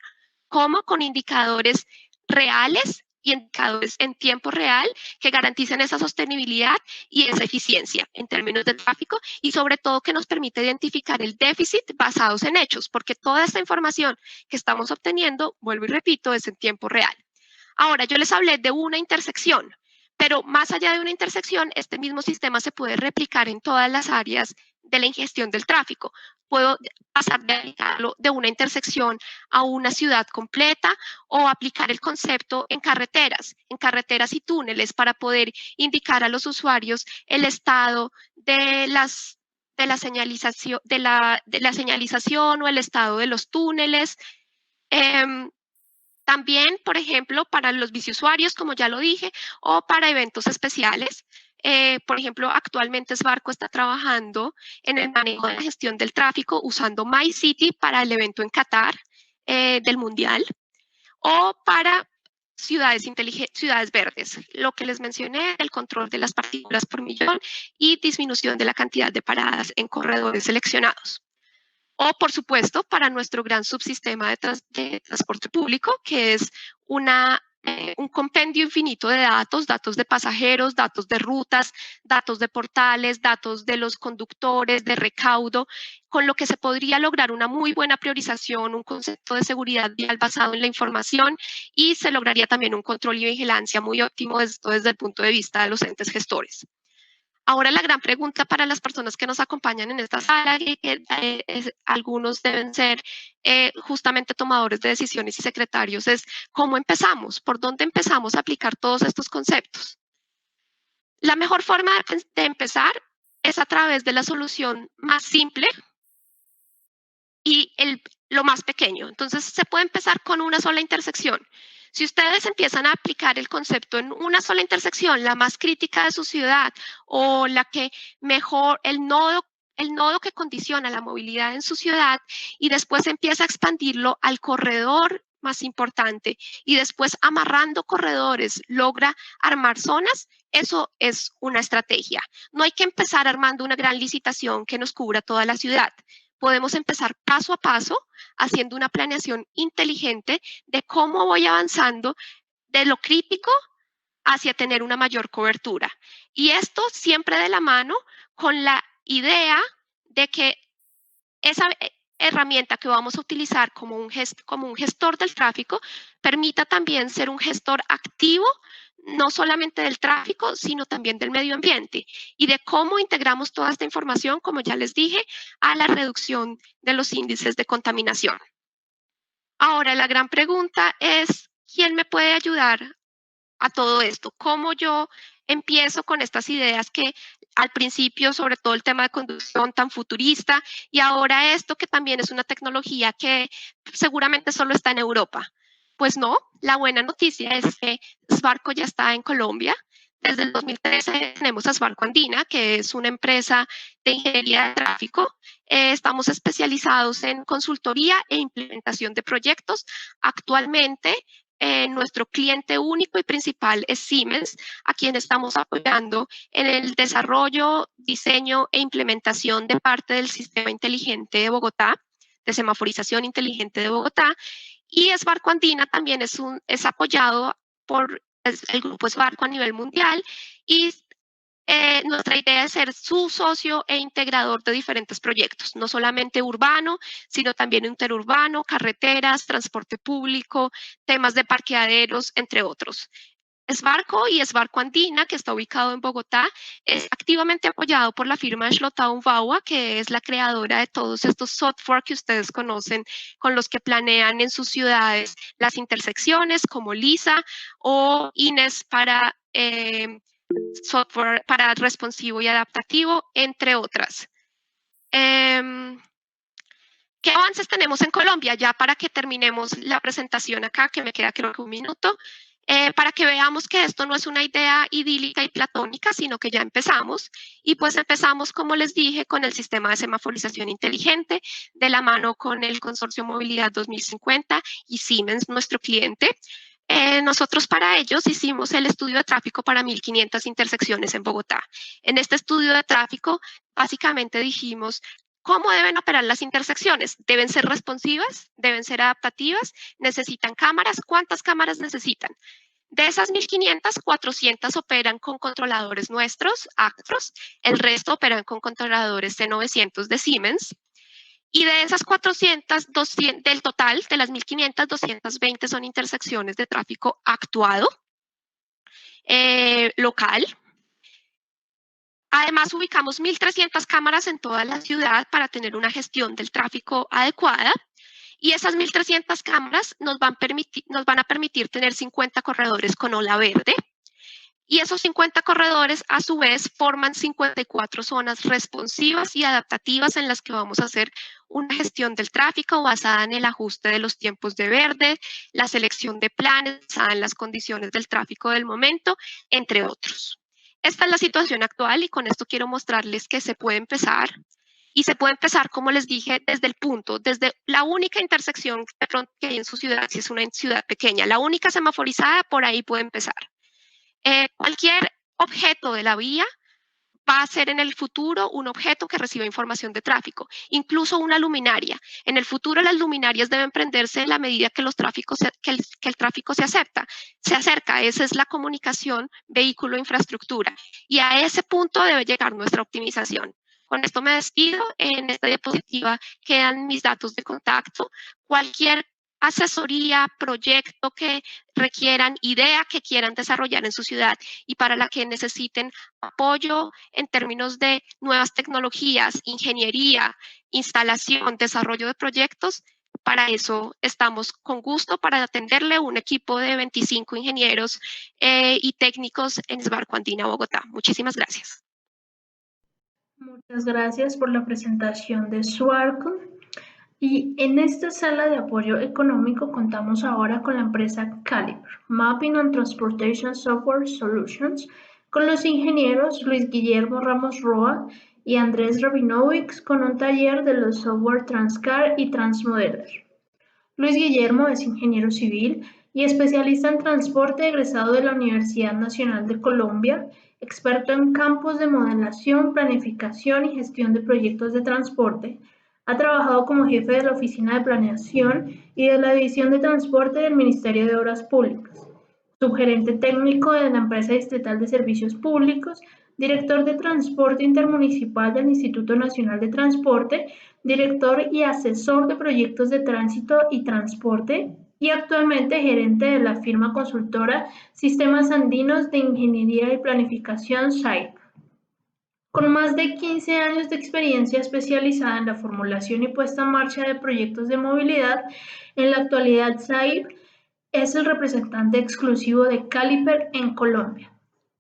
C: como con indicadores reales y indicadores en tiempo real que garanticen esa sostenibilidad y esa eficiencia en términos de tráfico y sobre todo que nos permite identificar el déficit basados en hechos, porque toda esta información que estamos obteniendo, vuelvo y repito, es en tiempo real. Ahora, yo les hablé de una intersección, pero más allá de una intersección, este mismo sistema se puede replicar en todas las áreas de la ingestión del tráfico. Puedo pasar de aplicarlo de una intersección a una ciudad completa o aplicar el concepto en carreteras y túneles para poder indicar a los usuarios el estado de la señalización o el estado de los túneles. También, por ejemplo, para los biciusuarios, como ya lo dije, o para eventos especiales. Por ejemplo, actualmente Sbarco está trabajando en el manejo de la gestión del tráfico usando MyCity para el evento en Qatar del Mundial o para ciudades verdes, lo que les mencioné, el control de las partículas por millón y disminución de la cantidad de paradas en corredores seleccionados. O, por supuesto, para nuestro gran subsistema de transporte público, que es un compendio infinito de datos de pasajeros, datos de rutas, datos de portales, datos de los conductores, de recaudo, con lo que se podría lograr una muy buena priorización, un concepto de seguridad vial basado en la información y se lograría también un control y vigilancia muy óptimo desde el punto de vista de los entes gestores. Ahora la gran pregunta para las personas que nos acompañan en esta sala, algunos deben ser justamente tomadores de decisiones y secretarios, es ¿cómo empezamos? ¿Por dónde empezamos a aplicar todos estos conceptos? La mejor forma de empezar es a través de la solución más simple y lo más pequeño. Entonces se puede empezar con una sola intersección. Si ustedes empiezan a aplicar el concepto en una sola intersección, la más crítica de su ciudad o la que mejor, el nodo que condiciona la movilidad en su ciudad y después empieza a expandirlo al corredor más importante y después amarrando corredores logra armar zonas, eso es una estrategia. No hay que empezar armando una gran licitación que nos cubra toda la ciudad. Podemos empezar paso a paso haciendo una planeación inteligente de cómo voy avanzando de lo crítico hacia tener una mayor cobertura. Y esto siempre de la mano con la idea de que esa herramienta que vamos a utilizar como un gestor del tráfico permita también ser un gestor activo no solamente del tráfico, sino también del medio ambiente y de cómo integramos toda esta información, como ya les dije, a la reducción de los índices de contaminación. Ahora, la gran pregunta es, ¿quién me puede ayudar a todo esto? ¿Cómo yo empiezo con estas ideas que al principio, sobre todo el tema de conducción tan futurista, y ahora esto que también es una tecnología que seguramente solo está en Europa? Pues no, la buena noticia es que Svarco ya está en Colombia. Desde el 2013 tenemos a Svarco Andina, que es una empresa de ingeniería de tráfico. Estamos especializados en consultoría e implementación de proyectos. Actualmente, nuestro cliente único y principal es Siemens, a quien estamos apoyando en el desarrollo, diseño e implementación de parte del sistema inteligente de Bogotá, de semaforización inteligente de Bogotá. Y Svarco Andina también es apoyado por el grupo Svarco a nivel mundial y nuestra idea es ser su socio e integrador de diferentes proyectos, no solamente urbano, sino también interurbano, carreteras, transporte público, temas de parqueaderos, entre otros. Svarco y Svarco Andina, que está ubicado en Bogotá, es activamente apoyado por la firma Schlottau-Bauer, que es la creadora de todos estos software que ustedes conocen, con los que planean en sus ciudades las intersecciones, como LISA o INES para software para responsivo y adaptativo, entre otras. ¿Qué avances tenemos en Colombia? Ya para que terminemos la presentación acá, que me queda creo que un minuto. Para que veamos que esto no es una idea idílica y platónica, sino que ya empezamos. Y pues empezamos, como les dije, con el sistema de semaforización inteligente, de la mano con el Consorcio Movilidad 2050 y Siemens, nuestro cliente. Nosotros para ellos hicimos el estudio de tráfico para 1.500 intersecciones en Bogotá. En este estudio de tráfico, básicamente dijimos, ¿cómo deben operar las intersecciones? ¿Deben ser responsivas? ¿Deben ser adaptativas? ¿Necesitan cámaras? ¿Cuántas cámaras necesitan? De esas 1.500, 400 operan con controladores nuestros, Actros. El resto operan con controladores C900 de Siemens. Y de esas 400, 200, del total, de las 1.500, 220 son intersecciones de tráfico actuado, local. Además, ubicamos 1.300 cámaras en toda la ciudad para tener una gestión del tráfico adecuada. Y esas 1.300 cámaras nos van a permitir tener 50 corredores con ola verde. Y esos 50 corredores, a su vez, forman 54 zonas responsivas y adaptativas en las que vamos a hacer una gestión del tráfico basada en el ajuste de los tiempos de verde, la selección de planes basada en las condiciones del tráfico del momento, entre otros. Esta es la situación actual y con esto quiero mostrarles que se puede empezar. Y se puede empezar, como les dije, desde el punto, desde la única intersección que hay en su ciudad, si es una ciudad pequeña, la única semaforizada, por ahí puede empezar. Cualquier objeto de la vía va a ser en el futuro un objeto que reciba información de tráfico, incluso una luminaria. En el futuro las luminarias deben prenderse en la medida que el tráfico se acerca. Esa es la comunicación vehículo-infraestructura y a ese punto debe llegar nuestra optimización. Con esto me despido. En esta diapositiva quedan mis datos de contacto. Cualquier asesoría, proyecto que requieran, idea que quieran desarrollar en su ciudad y para la que necesiten apoyo en términos de nuevas tecnologías, ingeniería, instalación, desarrollo de proyectos, para eso estamos con gusto para atenderle un equipo de 25 ingenieros y técnicos en Svarco Andina, Bogotá. Muchísimas gracias.
A: Muchas gracias por la presentación de Svarco. Y en esta sala de apoyo económico contamos ahora con la empresa Caliper, Mapping and Transportation Software Solutions, con los ingenieros Luis Guillermo Ramos Roa y Andrés Rabinovich, con un taller de los software Transcar y Transmodeler. Luis Guillermo es ingeniero civil y especialista en transporte egresado de la Universidad Nacional de Colombia, experto en campos de modelación, planificación y gestión de proyectos de transporte. Ha trabajado como jefe de la Oficina de Planeación y de la División de Transporte del Ministerio de Obras Públicas, subgerente técnico de la Empresa Distrital de Servicios Públicos, director de Transporte Intermunicipal del Instituto Nacional de Transporte, director y asesor de proyectos de tránsito y transporte, y actualmente gerente de la firma consultora Sistemas Andinos de Ingeniería y Planificación SAIP. Con más de 15 años de experiencia especializada en la formulación y puesta en marcha de proyectos de movilidad, en la actualidad SAIP es el representante exclusivo de Caliper en Colombia.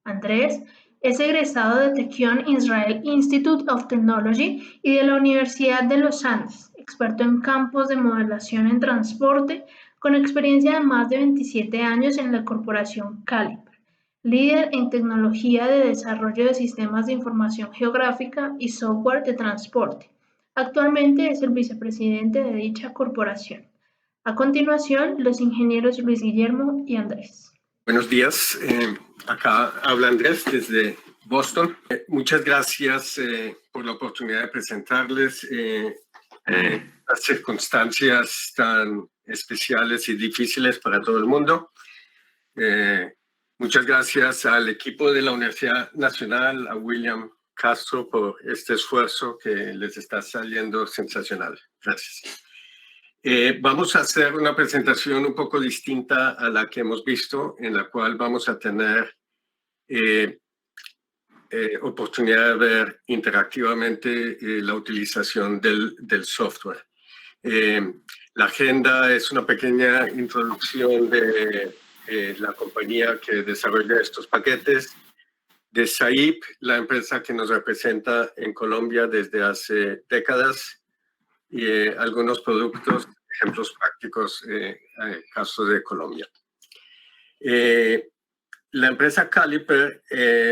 A: Andrés es egresado de Tekion Israel Institute of Technology y de la Universidad de los Andes, experto en campos de modelación en transporte, con experiencia de más de 27 años en la corporación Caliper, líder en tecnología de desarrollo de sistemas de información geográfica y software de transporte. Actualmente es el vicepresidente de dicha corporación. A continuación, los ingenieros Luis Guillermo y Andrés.
D: Buenos días, acá habla Andrés desde Boston. Muchas gracias por la oportunidad de presentarles las circunstancias tan especiales y difíciles para todo el mundo. Muchas gracias al equipo de la Universidad Nacional, a William Castro, por este esfuerzo que les está saliendo sensacional. Gracias. Vamos a hacer una presentación un poco distinta a la que hemos visto, en la cual vamos a tener oportunidad de ver interactivamente la utilización del software. La agenda es una pequeña introducción de la compañía que desarrolla estos paquetes, de SAIP, la empresa que nos representa en Colombia desde hace décadas, y algunos productos, ejemplos prácticos, casos de Colombia. La empresa Caliper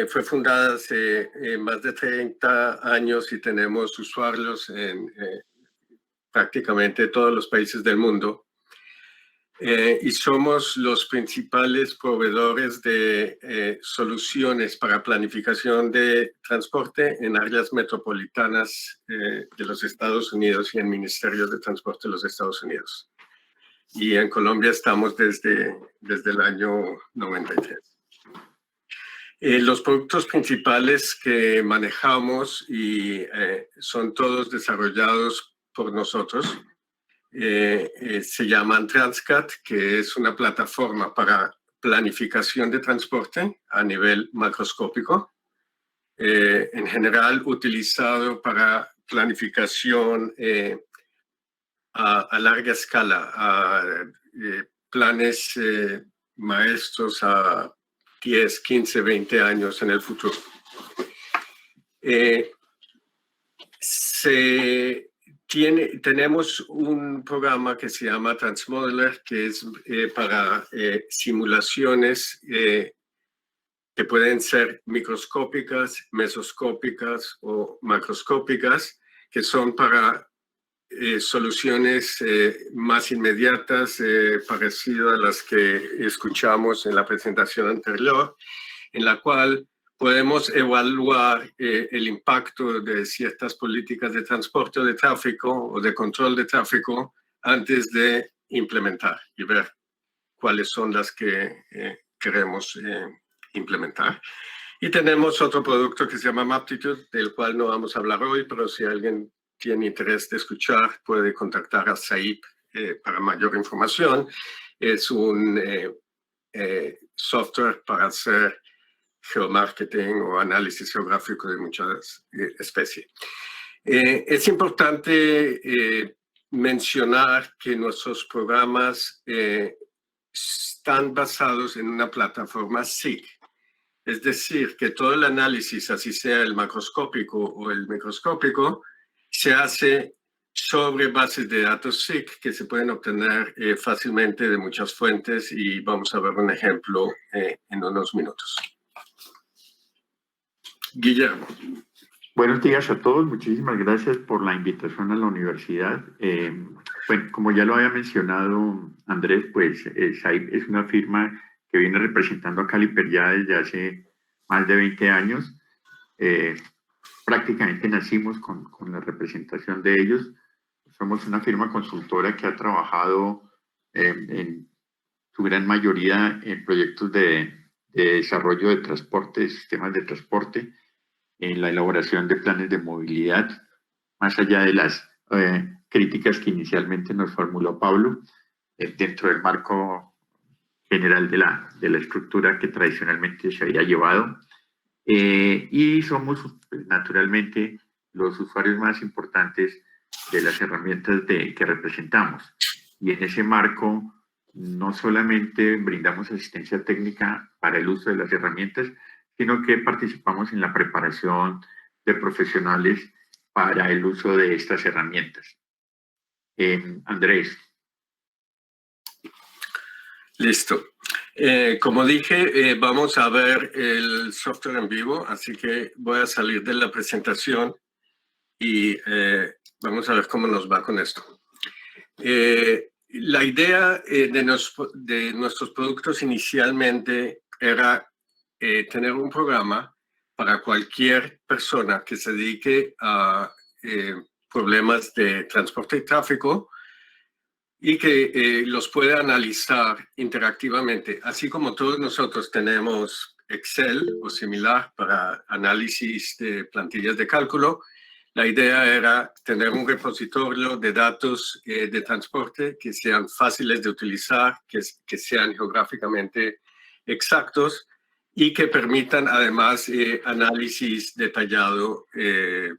D: fue fundada hace más de 30 años y tenemos usuarios en prácticamente todos los países del mundo. Y somos los principales proveedores de soluciones para planificación de transporte en áreas metropolitanas de los Estados Unidos y en ministerios de transporte de los Estados Unidos. Y en Colombia estamos desde el año 93. Los productos principales que manejamos y son todos desarrollados por nosotros. Se llaman Transcat, que es una plataforma para planificación de transporte a nivel macroscópico, en general utilizado para planificación a larga escala, a planes maestros a 10, 15, 20 años en el futuro. Tenemos un programa que se llama Transmodeler, que es para simulaciones que pueden ser microscópicas, mesoscópicas o macroscópicas, que son para soluciones más inmediatas, parecidas a las que escuchamos en la presentación anterior, en la cual podemos evaluar el impacto de ciertas políticas de transporte o de tráfico o de control de tráfico antes de implementar y ver cuáles son las que queremos implementar. Y tenemos otro producto que se llama Maptitude, del cual no vamos a hablar hoy, pero si alguien tiene interés de escuchar, puede contactar a SAIP para mayor información. Es un software para hacer geomarketing o análisis geográfico de muchas especies. Es importante mencionar que nuestros programas están basados en una plataforma SIG. Es decir, que todo el análisis, así sea el macroscópico o el microscópico, se hace sobre bases de datos SIG que se pueden obtener fácilmente de muchas fuentes, y vamos a ver un ejemplo en unos minutos. Guillermo.
E: Buenos días a todos, muchísimas gracias por la invitación a la universidad. Bueno, como ya lo había mencionado Andrés, pues SAIP es una firma que viene representando a Caliper ya desde hace más de 20 años. Prácticamente nacimos con la representación de ellos. Somos una firma consultora que ha trabajado en su gran mayoría en proyectos de desarrollo de transporte, de sistemas de transporte, en la elaboración de planes de movilidad, más allá de las críticas que inicialmente nos formuló Pablo, dentro del marco general de la estructura que tradicionalmente se había llevado. Y somos, naturalmente, los usuarios más importantes de las herramientas que representamos. Y en ese marco, no solamente brindamos asistencia técnica para el uso de las herramientas, sino que participamos en la preparación de profesionales para el uso de estas herramientas. Andrés.
D: Listo. Como dije, vamos a ver el software en vivo, así que voy a salir de la presentación y vamos a ver cómo nos va con esto. La idea de nuestros productos inicialmente era tener un programa para cualquier persona que se dedique a problemas de transporte y tráfico y que los pueda analizar interactivamente. Así como todos nosotros tenemos Excel o similar para análisis de plantillas de cálculo, la idea era tener un repositorio de datos de transporte que sean fáciles de utilizar, que sean geográficamente exactos y que permitan además análisis detallado de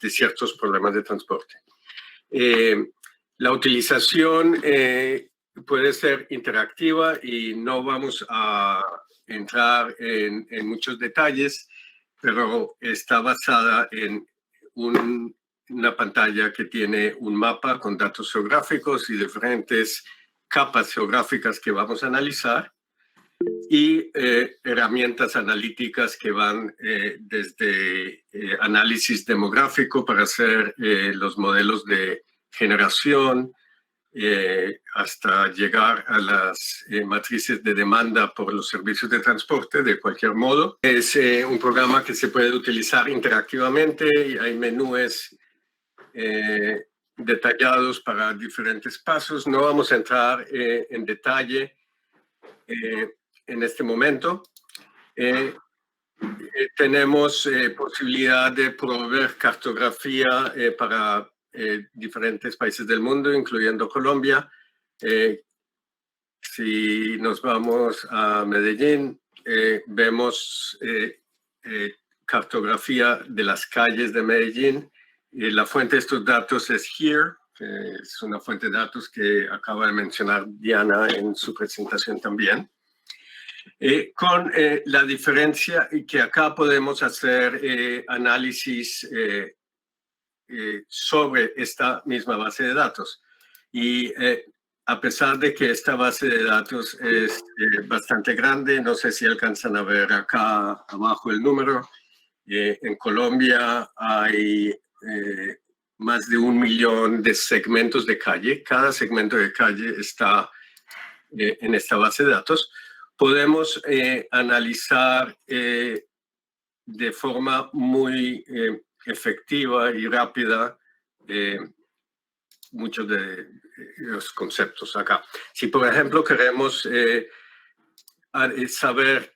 D: ciertos problemas de transporte. La utilización puede ser interactiva y no vamos a entrar en muchos detalles, pero está basada en una pantalla que tiene un mapa con datos geográficos y diferentes capas geográficas que vamos a analizar y herramientas analíticas que van desde análisis demográfico para hacer los modelos de generación hasta llegar a las matrices de demanda por los servicios de transporte de cualquier modo. Es un programa que se puede utilizar interactivamente y hay menús detallados para diferentes pasos. No vamos a entrar en detalle en este momento. Tenemos posibilidad de proveer cartografía para diferentes países del mundo, incluyendo Colombia. Si nos vamos a Medellín, vemos cartografía de las calles de Medellín. La fuente de estos datos es HERE, que es una fuente de datos que acaba de mencionar Diana en su presentación también. Con la diferencia que acá podemos hacer análisis sobre esta misma base de datos. Y a pesar de que esta base de datos es bastante grande, no sé si alcanzan a ver acá abajo el número, en Colombia hay más de 1 millón de segmentos de calle. Cada segmento de calle está en esta base de datos. Podemos analizar de forma muy efectiva y rápida muchos de los conceptos acá. Si, por ejemplo, queremos saber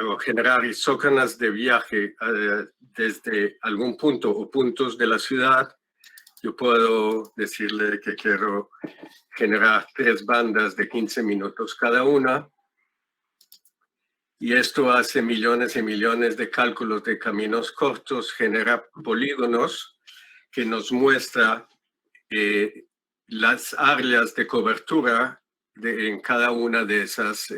D: o generar isócronas de viaje desde algún punto o puntos de la ciudad, yo puedo decirle que quiero generar 3 bandas de 15 minutos cada una. Y esto hace millones y millones de cálculos de caminos cortos, genera polígonos que nos muestra las áreas de cobertura en cada una de esas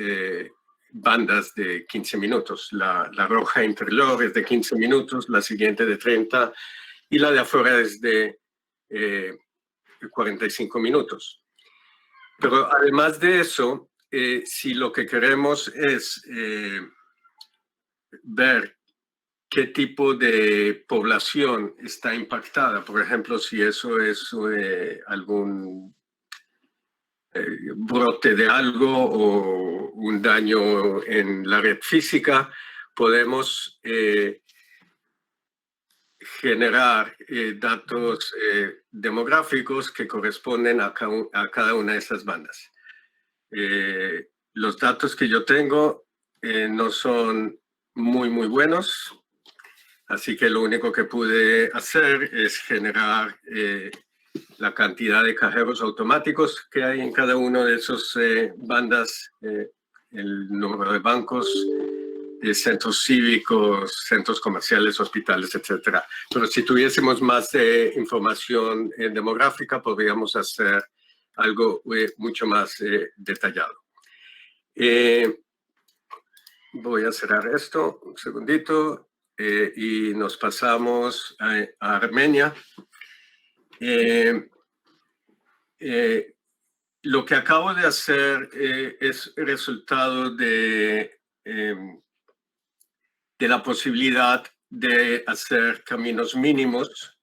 D: bandas de 15 minutos. La roja interior es de 15 minutos, la siguiente de 30 y la de afuera es de 45 minutos. Pero además de eso, si lo que queremos es ver qué tipo de población está impactada, por ejemplo, si eso es algún brote de algo o un daño en la red física, podemos generar datos demográficos que corresponden a cada una de esas bandas. Los datos que yo tengo no son muy buenos, así que lo único que pude hacer es generar la cantidad de cajeros automáticos que hay en cada una de esas bandas, el número de bancos, centros cívicos, centros comerciales, hospitales, etc. Pero si tuviésemos más información demográfica, podríamos hacer algo mucho más detallado. Voy a cerrar esto un segundito y nos pasamos a Armenia. lo que acabo de hacer es el resultado de la posibilidad de hacer caminos mínimos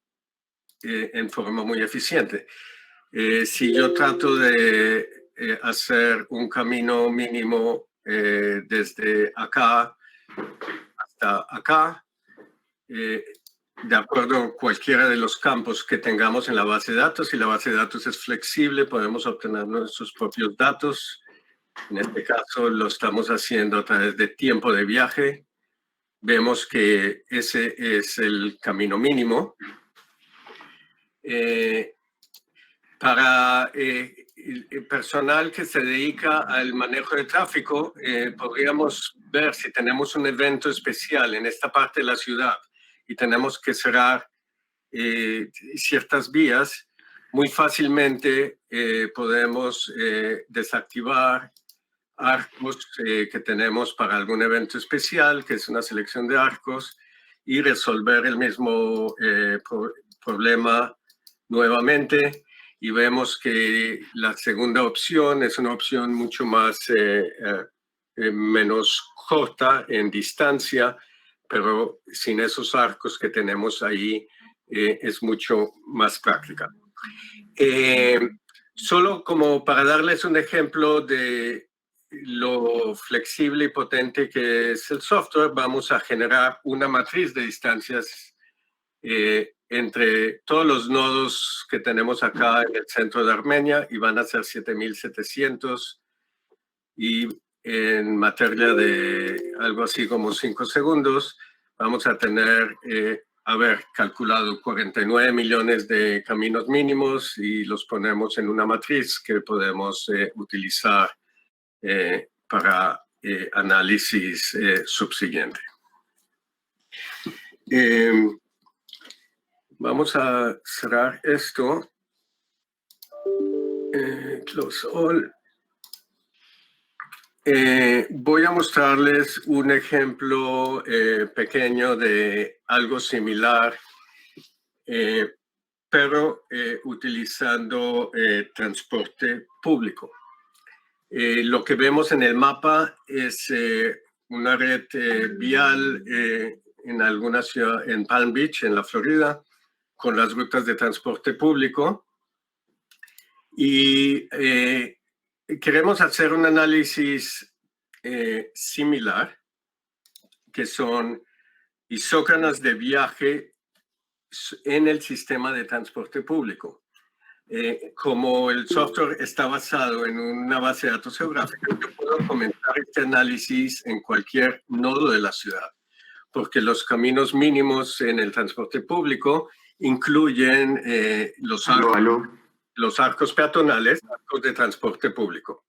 D: en forma muy eficiente. Si yo trato de hacer un camino mínimo desde acá hasta acá, de acuerdo a cualquiera de los campos que tengamos en la base de datos, si la base de datos es flexible, podemos obtener nuestros propios datos. En este caso lo estamos haciendo a través de tiempo de viaje. Vemos que ese es el camino mínimo. Para el personal que se dedica al manejo de tráfico, podríamos ver si tenemos un evento especial en esta parte de la ciudad y tenemos que cerrar ciertas vías, muy fácilmente podemos desactivar arcos que tenemos para algún evento especial, que es una selección de arcos, y resolver el mismo problema nuevamente. Y vemos que la segunda opción es una opción mucho más menos corta en distancia, pero sin esos arcos que tenemos ahí es mucho más práctica. Solo como para darles un ejemplo de lo flexible y potente que es el software, vamos a generar una matriz de distancias entre todos los nodos que tenemos acá en el centro de Armenia, y van a ser 7,700, y en materia de algo así como 5 segundos, vamos a tener, haber calculado 49 millones de caminos mínimos y los ponemos en una matriz que podemos utilizar para análisis subsiguiente. Vamos a cerrar esto. Close all. Voy a mostrarles un ejemplo pequeño de algo similar, pero utilizando transporte público. Lo que vemos en el mapa es una red vial en alguna ciudad, en Palm Beach, en la Florida, con las rutas de transporte público. Y queremos hacer un análisis similar, que son isócronas de viaje en el sistema de transporte público. Como el software está basado en una base de datos geográfica, yo puedo comenzar este análisis en cualquier nodo de la ciudad, porque los caminos mínimos en el transporte público incluyen los arcos peatonales, arcos de transporte público.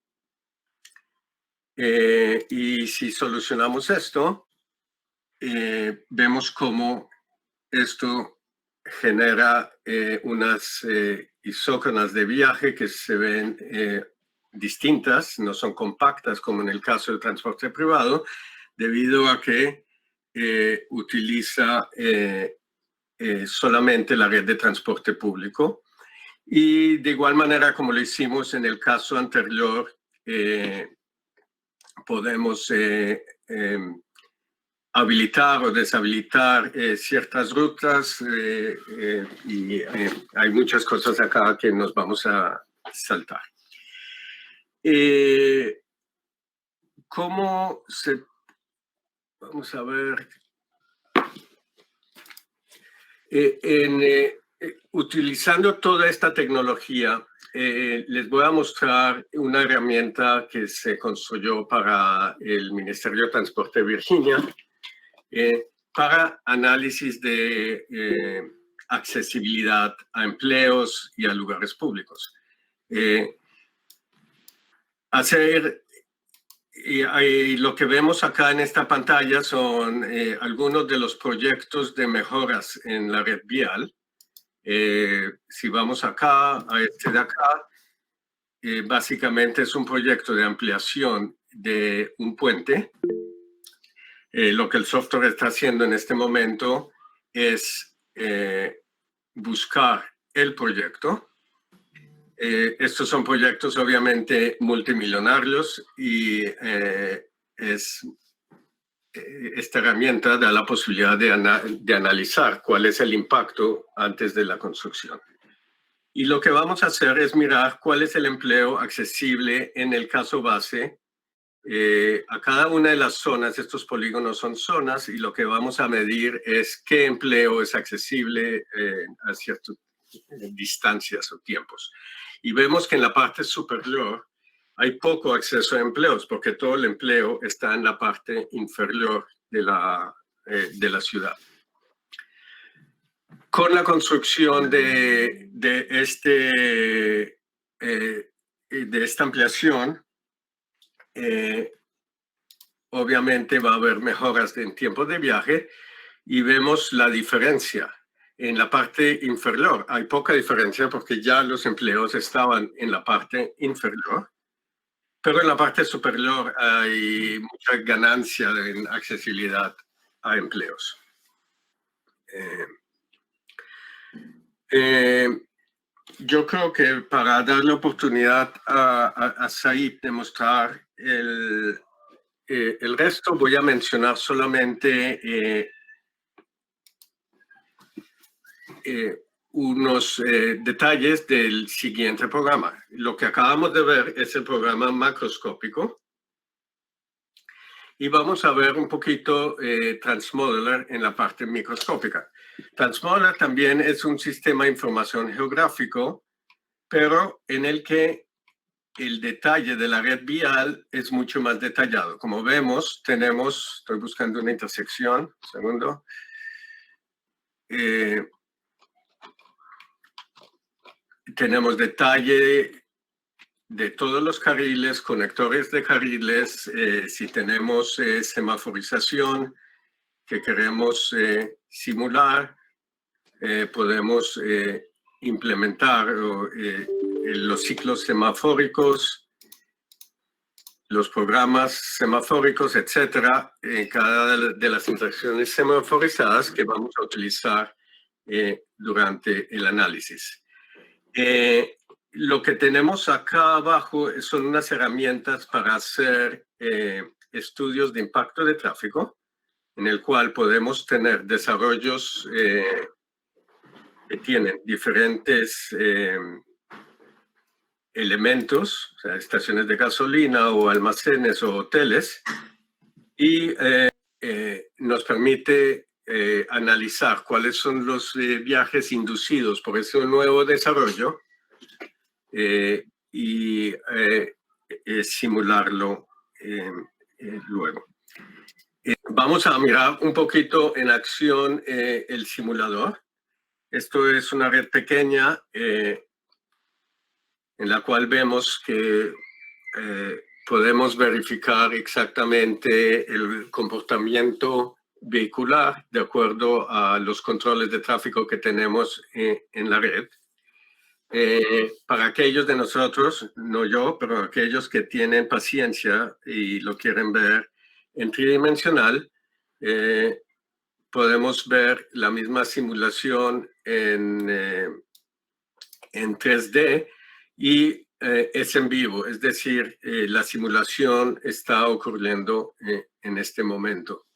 D: Y si solucionamos esto, vemos cómo esto genera unas isócronas de viaje que se ven distintas, no son compactas como en el caso del transporte privado, debido a que utiliza solamente la red de transporte público. Y de igual manera como lo hicimos en el caso anterior, podemos habilitar o deshabilitar ciertas rutas y hay muchas cosas acá que nos vamos a saltar. ¿Cómo se...? Vamos a ver. Utilizando toda esta tecnología, les voy a mostrar una herramienta que se construyó para el Ministerio de Transporte de Virginia, para análisis de accesibilidad a empleos y a lugares públicos. Y lo que vemos acá en esta pantalla son algunos de los proyectos de mejoras en la red vial. Si vamos acá, a este de acá, básicamente es un proyecto de ampliación de un puente. Lo que el software está haciendo en este momento es buscar el proyecto, Estos son proyectos obviamente multimillonarios y esta herramienta da la posibilidad de analizar cuál es el impacto antes de la construcción. Y lo que vamos a hacer es mirar cuál es el empleo accesible en el caso base a cada una de las zonas. Estos polígonos son zonas y lo que vamos a medir es qué empleo es accesible a ciertas distancias o tiempos. Y vemos que en la parte superior hay poco acceso a empleos porque todo el empleo está en la parte inferior de la ciudad. Con la construcción de esta ampliación, obviamente va a haber mejoras en tiempo de viaje y vemos la diferencia. En la parte inferior hay poca diferencia porque ya los empleos estaban en la parte inferior, pero en la parte superior hay mucha ganancia en accesibilidad a empleos. Yo creo que para dar la oportunidad a Said de mostrar el resto, voy a mencionar solamente unos detalles del siguiente programa. Lo que acabamos de ver es el programa macroscópico. Y vamos a ver un poquito Transmodeler en la parte microscópica. Transmodeler también es un sistema de información geográfico, pero en el que el detalle de la red vial es mucho más detallado. Como vemos, estoy buscando una intersección, un segundo. Tenemos detalle de todos los carriles, conectores de carriles, si tenemos semaforización que queremos simular, podemos implementar los ciclos semafóricos, los programas semafóricos, etcétera, en cada de las interacciones semaforizadas que vamos a utilizar durante el análisis. Lo que tenemos acá abajo son unas herramientas para hacer estudios de impacto de tráfico, en el cual podemos tener desarrollos que tienen diferentes elementos, o sea, estaciones de gasolina o almacenes o hoteles, y nos permite analizar cuáles son los viajes inducidos por ese nuevo desarrollo y simularlo luego. Vamos a mirar un poquito en acción el simulador. Esto es una red pequeña en la cual vemos que podemos verificar exactamente el comportamiento vehicular de acuerdo a los controles de tráfico que tenemos en la red. Para aquellos de nosotros, no yo, pero aquellos que tienen paciencia y lo quieren ver en tridimensional, podemos ver la misma simulación en 3D y es en vivo, es decir, la simulación está ocurriendo en este momento.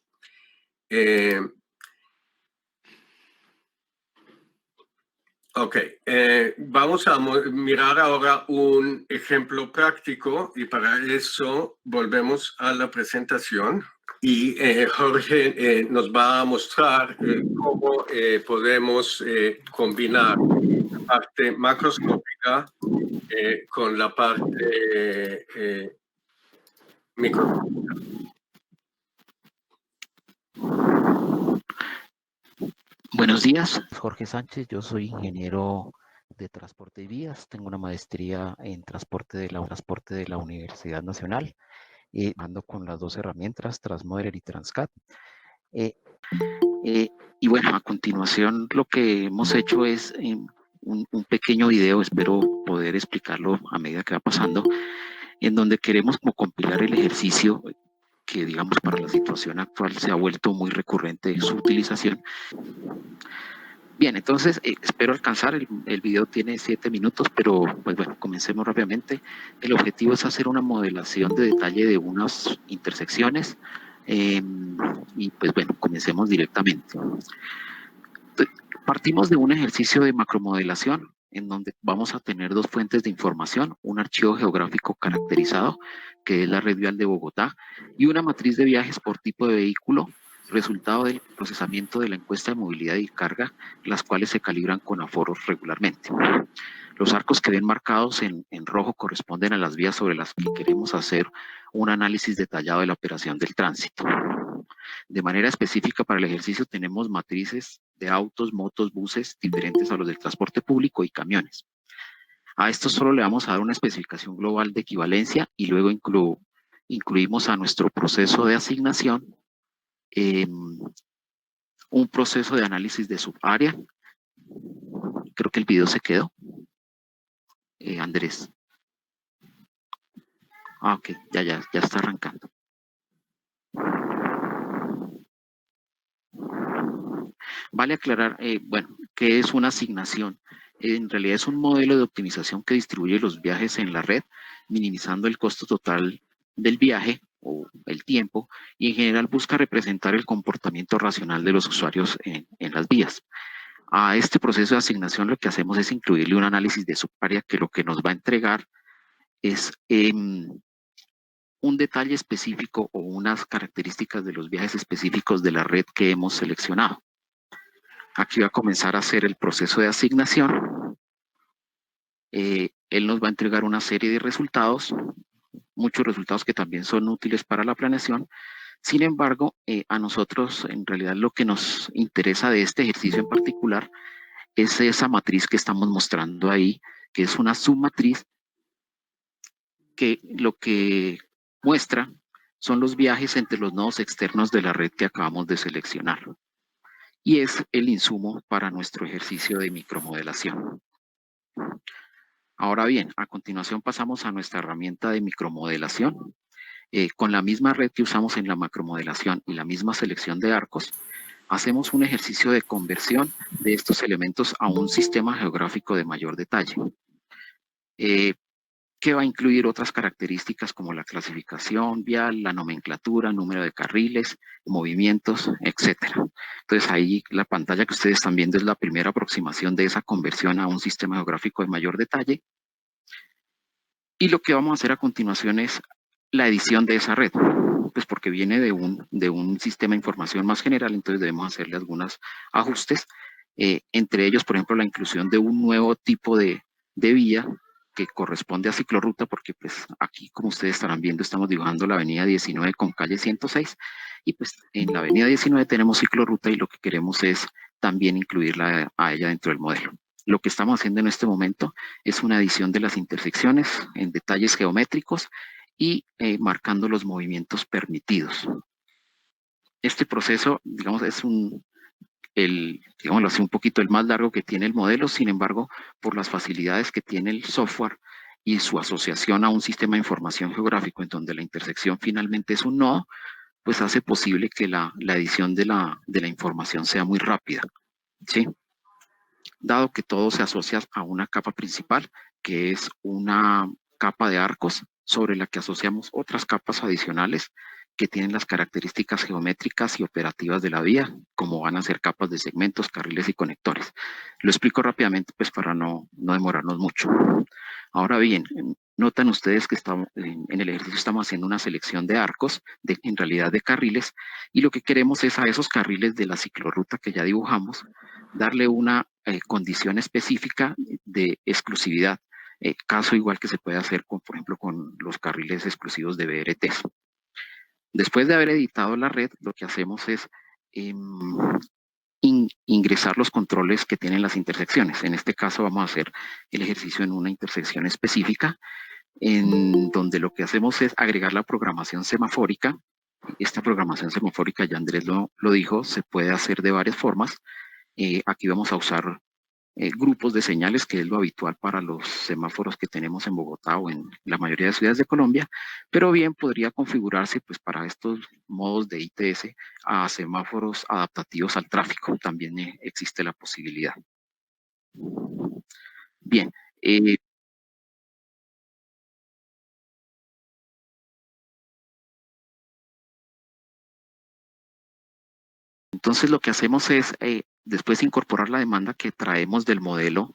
D: Vamos a mirar ahora un ejemplo práctico y para eso volvemos a la presentación y Jorge nos va a mostrar cómo podemos combinar la parte macroscópica con la parte microscópica.
F: Buenos días, Jorge Sánchez, yo soy ingeniero de transporte y vías, tengo una maestría en transporte de la Universidad Nacional, ando con las dos herramientas, Transmodeler y Transcat. Y bueno, a continuación lo que hemos hecho es un pequeño video, espero poder explicarlo a medida que va pasando, en donde queremos como compilar el ejercicio que digamos para la situación actual se ha vuelto muy recurrente su utilización, Bien, entonces espero alcanzar, el video tiene 7 minutos, pero pues bueno, comencemos rápidamente. El objetivo es hacer una modelación de detalle de unas intersecciones y pues bueno, comencemos directamente. Partimos de un ejercicio de macromodelación en donde vamos a tener dos fuentes de información, un archivo geográfico caracterizado, que es la red vial de Bogotá, y una matriz de viajes por tipo de vehículo, resultado del procesamiento de la encuesta de movilidad y carga, las cuales se calibran con aforos regularmente. Los arcos que ven marcados en rojo corresponden a las vías sobre las que queremos hacer un análisis detallado de la operación del tránsito. De manera específica para el ejercicio tenemos matrices de autos, motos, buses diferentes a los del transporte público y camiones. A esto solo le vamos a dar una especificación global de equivalencia y luego incluimos a nuestro proceso de asignación un proceso de análisis de subárea. Creo que el video se quedó. Andrés. Ok, ya está arrancando. Vale aclarar, bueno, ¿qué es una asignación? En realidad es un modelo de optimización que distribuye los viajes en la red, minimizando el costo total del viaje o el tiempo, y en general busca representar el comportamiento racional de los usuarios en las vías. A este proceso de asignación lo que hacemos es incluirle un análisis de subárea que lo que nos va a entregar es un detalle específico o unas características de los viajes específicos de la red que hemos seleccionado. Aquí va a comenzar a hacer el proceso de asignación. Él nos va a entregar una serie de resultados, muchos resultados que también son útiles para la planeación. Sin embargo, a nosotros en realidad lo que nos interesa de este ejercicio en particular es esa matriz que estamos mostrando ahí, que es una submatriz que lo que muestra son los viajes entre los nodos externos de la red que acabamos de seleccionar. Y es el insumo para nuestro ejercicio de micromodelación. Ahora bien, a continuación pasamos a nuestra herramienta de micromodelación. Con la misma red que usamos en la macromodelación y la misma selección de arcos, hacemos un ejercicio de conversión de estos elementos a un sistema geográfico de mayor detalle, que va a incluir otras características como la clasificación vial, la nomenclatura, número de carriles, movimientos, etc. Entonces ahí la pantalla que ustedes están viendo es la primera aproximación de esa conversión a un sistema geográfico de mayor detalle. Y lo que vamos a hacer a continuación es la edición de esa red, pues porque viene de un sistema de información más general, entonces debemos hacerle algunos ajustes, entre ellos, por ejemplo, la inclusión de un nuevo tipo de vía que corresponde a ciclorruta, porque pues aquí, como ustedes estarán viendo, estamos dibujando la avenida 19 con calle 106, y pues en la avenida 19 tenemos ciclorruta y lo que queremos es también incluirla a ella dentro del modelo. Lo que estamos haciendo en este momento es una edición de las intersecciones en detalles geométricos y marcando los movimientos permitidos. Este proceso, digamos, es digámoslo así, un poquito el más largo que tiene el modelo, sin embargo, por las facilidades que tiene el software y su asociación a un sistema de información geográfico en donde la intersección finalmente es un nodo, pues hace posible que la edición de la información sea muy rápida, ¿sí? Dado que todo se asocia a una capa principal, que es una capa de arcos sobre la que asociamos otras capas adicionales que tienen las características geométricas y operativas de la vía, como van a ser capas de segmentos, carriles y conectores. Lo explico rápidamente pues para no demorarnos mucho. Ahora bien, notan ustedes que en el ejercicio estamos haciendo una selección de arcos, en realidad de carriles, y lo que queremos es a esos carriles de la ciclorruta que ya dibujamos, darle una condición específica de exclusividad, caso igual que se puede hacer, por ejemplo, con los carriles exclusivos de BRT. Después de haber editado la red, lo que hacemos es ingresar los controles que tienen las intersecciones. En este caso vamos a hacer el ejercicio en una intersección específica, en donde lo que hacemos es agregar la programación semafórica. Esta programación semafórica, ya Andrés lo dijo, se puede hacer de varias formas. Aquí vamos a usar grupos de señales, que es lo habitual para los semáforos que tenemos en Bogotá o en la mayoría de ciudades de Colombia, pero bien podría configurarse pues para estos modos de ITS a semáforos adaptativos al tráfico. También existe la posibilidad. Bien. Entonces lo que hacemos es después incorporar la demanda que traemos del modelo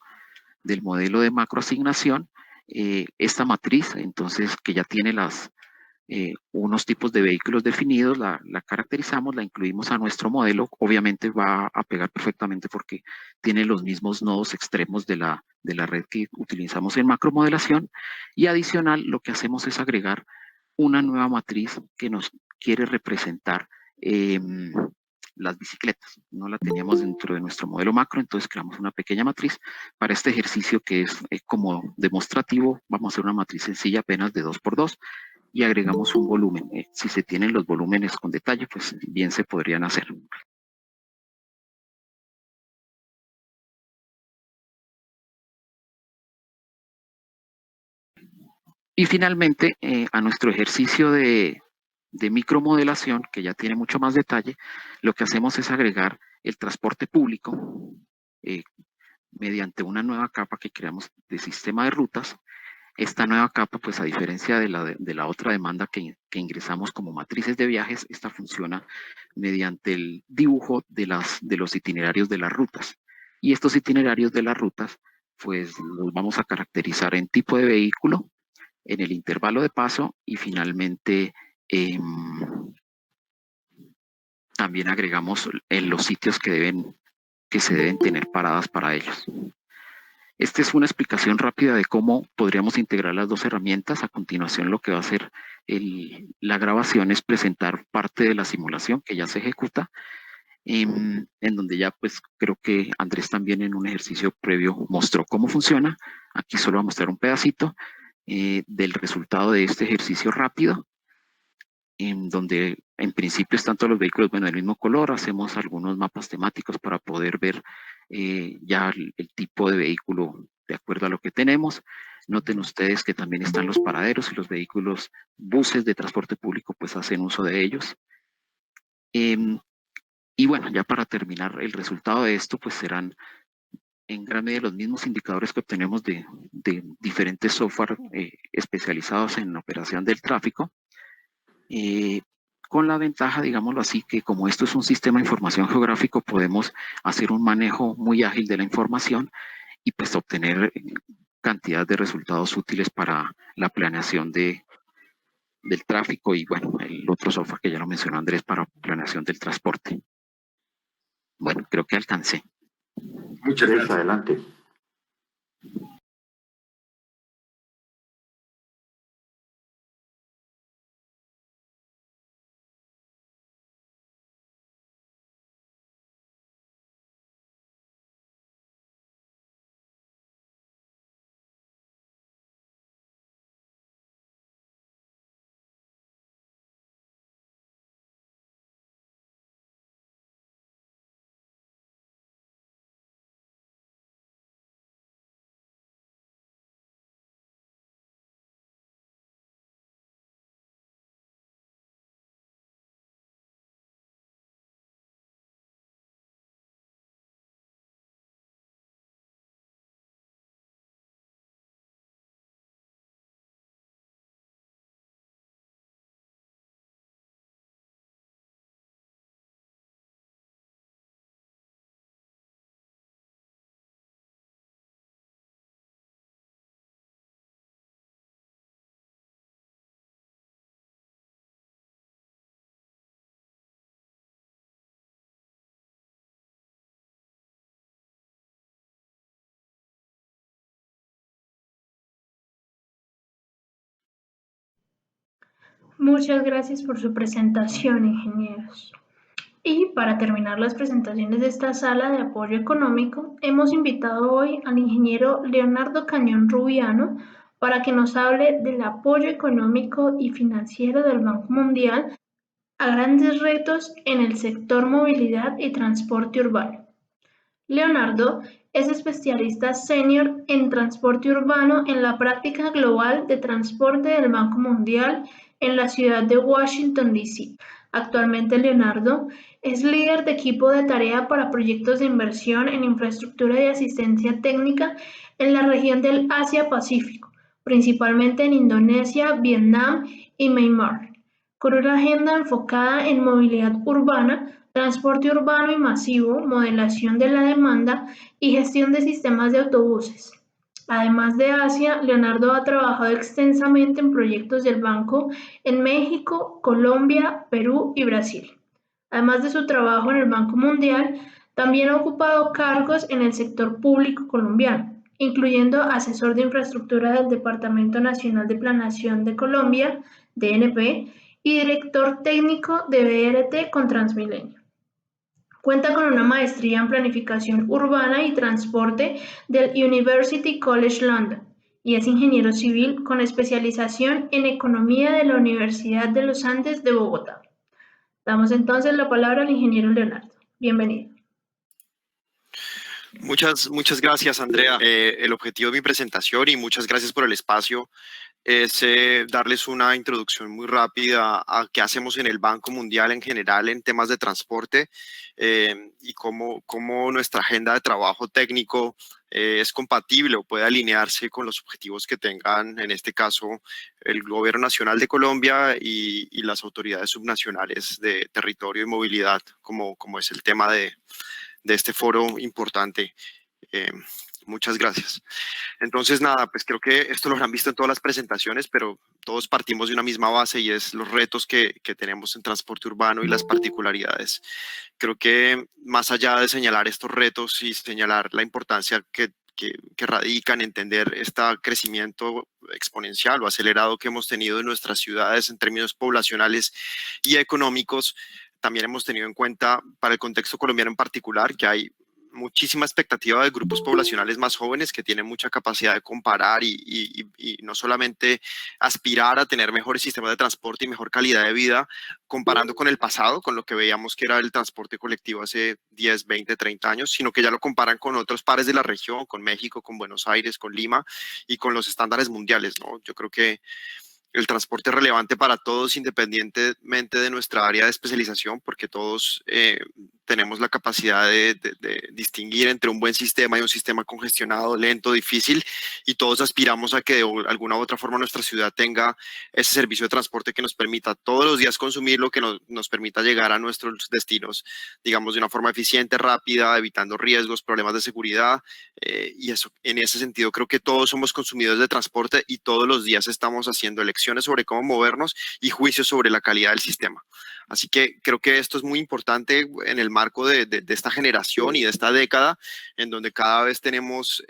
F: de macroasignación, esta matriz, entonces que ya tiene unos tipos de vehículos definidos, la caracterizamos, la incluimos a nuestro modelo, obviamente va a pegar perfectamente porque tiene los mismos nodos extremos de la red que utilizamos en macromodelación, y adicional lo que hacemos es agregar una nueva matriz que nos quiere representar las bicicletas. No la teníamos dentro de nuestro modelo macro, entonces creamos una pequeña matriz para este ejercicio que es como demostrativo. Vamos a hacer una matriz sencilla apenas de 2×2 y agregamos un volumen. Si se tienen los volúmenes con detalle, pues bien se podrían hacer. Y finalmente, a nuestro ejercicio de micromodelación, que ya tiene mucho más detalle, lo que hacemos es agregar el transporte público mediante una nueva capa que creamos de sistema de rutas. Esta nueva capa, pues a diferencia de la otra demanda que ingresamos como matrices de viajes, esta funciona mediante el dibujo de los itinerarios de las rutas. Y estos itinerarios de las rutas, pues los vamos a caracterizar en tipo de vehículo, en el intervalo de paso y finalmente también agregamos los sitios que se deben tener paradas para ellos. Esta es una explicación rápida de cómo podríamos integrar las dos herramientas. A continuación, lo que va a hacer la grabación es presentar parte de la simulación que ya se ejecuta, en donde ya pues creo que Andrés también en un ejercicio previo mostró cómo funciona. Aquí solo va a mostrar un pedacito del resultado de este ejercicio rápido, en donde en principio están todos los vehículos, bueno, del mismo color. Hacemos algunos mapas temáticos para poder ver ya el tipo de vehículo de acuerdo a lo que tenemos. Noten ustedes que también están los paraderos y los vehículos, buses de transporte público, pues hacen uso de ellos. Y bueno, ya para terminar, el resultado de esto, pues serán en gran medida los mismos indicadores que obtenemos de diferentes software especializados en operación del tráfico. Con la ventaja, digámoslo así, que como esto es un sistema de información geográfico, podemos hacer un manejo muy ágil de la información y pues obtener cantidad de resultados útiles para la planeación del tráfico y bueno, el otro software que ya lo mencionó Andrés para planeación del transporte. Bueno, creo que alcancé.
E: Muchas gracias. Adelante.
A: Muchas gracias por su presentación, ingenieros. Y para terminar las presentaciones de esta sala de apoyo económico, hemos invitado hoy al ingeniero Leonardo Cañón Rubiano para que nos hable del apoyo económico y financiero del Banco Mundial a grandes retos en el sector movilidad y transporte urbano. Leonardo es especialista senior en transporte urbano en la práctica global de transporte del Banco Mundial en la ciudad de Washington, D.C. Actualmente, Leonardo es líder de equipo de tarea para proyectos de inversión en infraestructura y asistencia técnica en la región del Asia-Pacífico, principalmente en Indonesia, Vietnam y Myanmar, con una agenda enfocada en movilidad urbana, transporte urbano y masivo, modelación de la demanda y gestión de sistemas de autobuses. Además de Asia, Leonardo ha trabajado extensamente en proyectos del banco en México, Colombia, Perú y Brasil. Además de su trabajo en el Banco Mundial, también ha ocupado cargos en el sector público colombiano, incluyendo asesor de infraestructura del Departamento Nacional de Planeación de Colombia, DNP, y director técnico de BRT con Transmilenio. Cuenta con una maestría en planificación urbana y transporte del University College London y es ingeniero civil con especialización en economía de la Universidad de los Andes de Bogotá. Damos entonces la palabra al ingeniero Leonardo. Bienvenido.
G: Muchas gracias, Andrea. El objetivo de mi presentación, y muchas gracias por el espacio, es darles una introducción muy rápida a qué hacemos en el Banco Mundial en general en temas de transporte y cómo nuestra agenda de trabajo técnico es compatible o puede alinearse con los objetivos que tengan, en este caso, el Gobierno Nacional de Colombia y las autoridades subnacionales de territorio y movilidad, como es el tema de este foro importante. Muchas gracias. Entonces, nada, pues creo que esto lo habrán visto en todas las presentaciones, pero todos partimos de una misma base y es los retos que tenemos en transporte urbano y las particularidades. Creo que más allá de señalar estos retos y señalar la importancia que radica en entender este crecimiento exponencial o acelerado que hemos tenido en nuestras ciudades en términos poblacionales y económicos, también hemos tenido en cuenta para el contexto colombiano en particular que hay muchísima expectativa de grupos poblacionales más jóvenes que tienen mucha capacidad de comparar y no solamente aspirar a tener mejores sistemas de transporte y mejor calidad de vida comparando con el pasado, con lo que veíamos que era el transporte colectivo hace 10, 20, 30 años, sino que ya lo comparan con otros pares de la región, con México, con Buenos Aires, con Lima y con los estándares mundiales, ¿no? Yo creo que el transporte es relevante para todos independientemente de nuestra área de especialización porque todos tenemos la capacidad de distinguir entre un buen sistema y un sistema congestionado, lento, difícil y todos aspiramos a que de alguna u otra forma nuestra ciudad tenga ese servicio de transporte que nos permita todos los días consumir lo que nos permita llegar a nuestros destinos, digamos, de una forma eficiente, rápida, evitando riesgos, problemas de seguridad y eso, en ese sentido creo que todos somos consumidores de transporte y todos los días estamos haciendo elecciones sobre cómo movernos y juicios sobre la calidad del sistema. Así que creo que esto es muy importante en el marco de esta generación y de esta década, en donde cada vez tenemos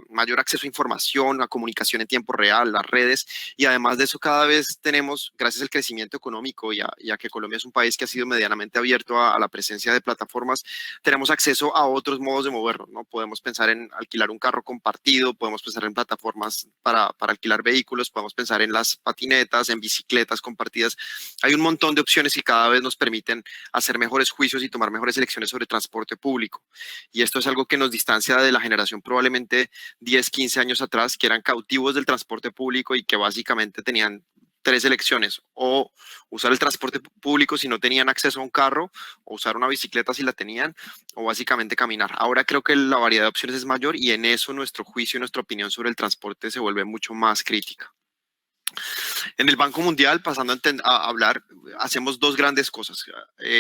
G: mayor acceso a información, a comunicación en tiempo real, las redes, y además de eso cada vez tenemos, gracias al crecimiento económico y a que Colombia es un país que ha sido medianamente abierto a la presencia de plataformas, tenemos acceso a otros modos de movernos, ¿no? Podemos pensar en alquilar un carro compartido, podemos pensar en plataformas para alquilar vehículos, podemos pensar en las patinetas, en bicicletas compartidas. Hay un montón de opciones que cada vez nos permiten hacer mejores juicios y tomar mejores elecciones sobre transporte público. Y esto es algo que nos distancia de la generación probablemente 10, 15 años atrás, que eran cautivos del transporte público y que básicamente tenían tres elecciones: o usar el transporte público si no tenían acceso a un carro, o usar una bicicleta si la tenían, o básicamente caminar. Ahora creo que la variedad de opciones es mayor y en eso nuestro juicio y nuestra opinión sobre el transporte se vuelve mucho más crítica. En el Banco Mundial, pasando a hablar, hacemos dos grandes cosas.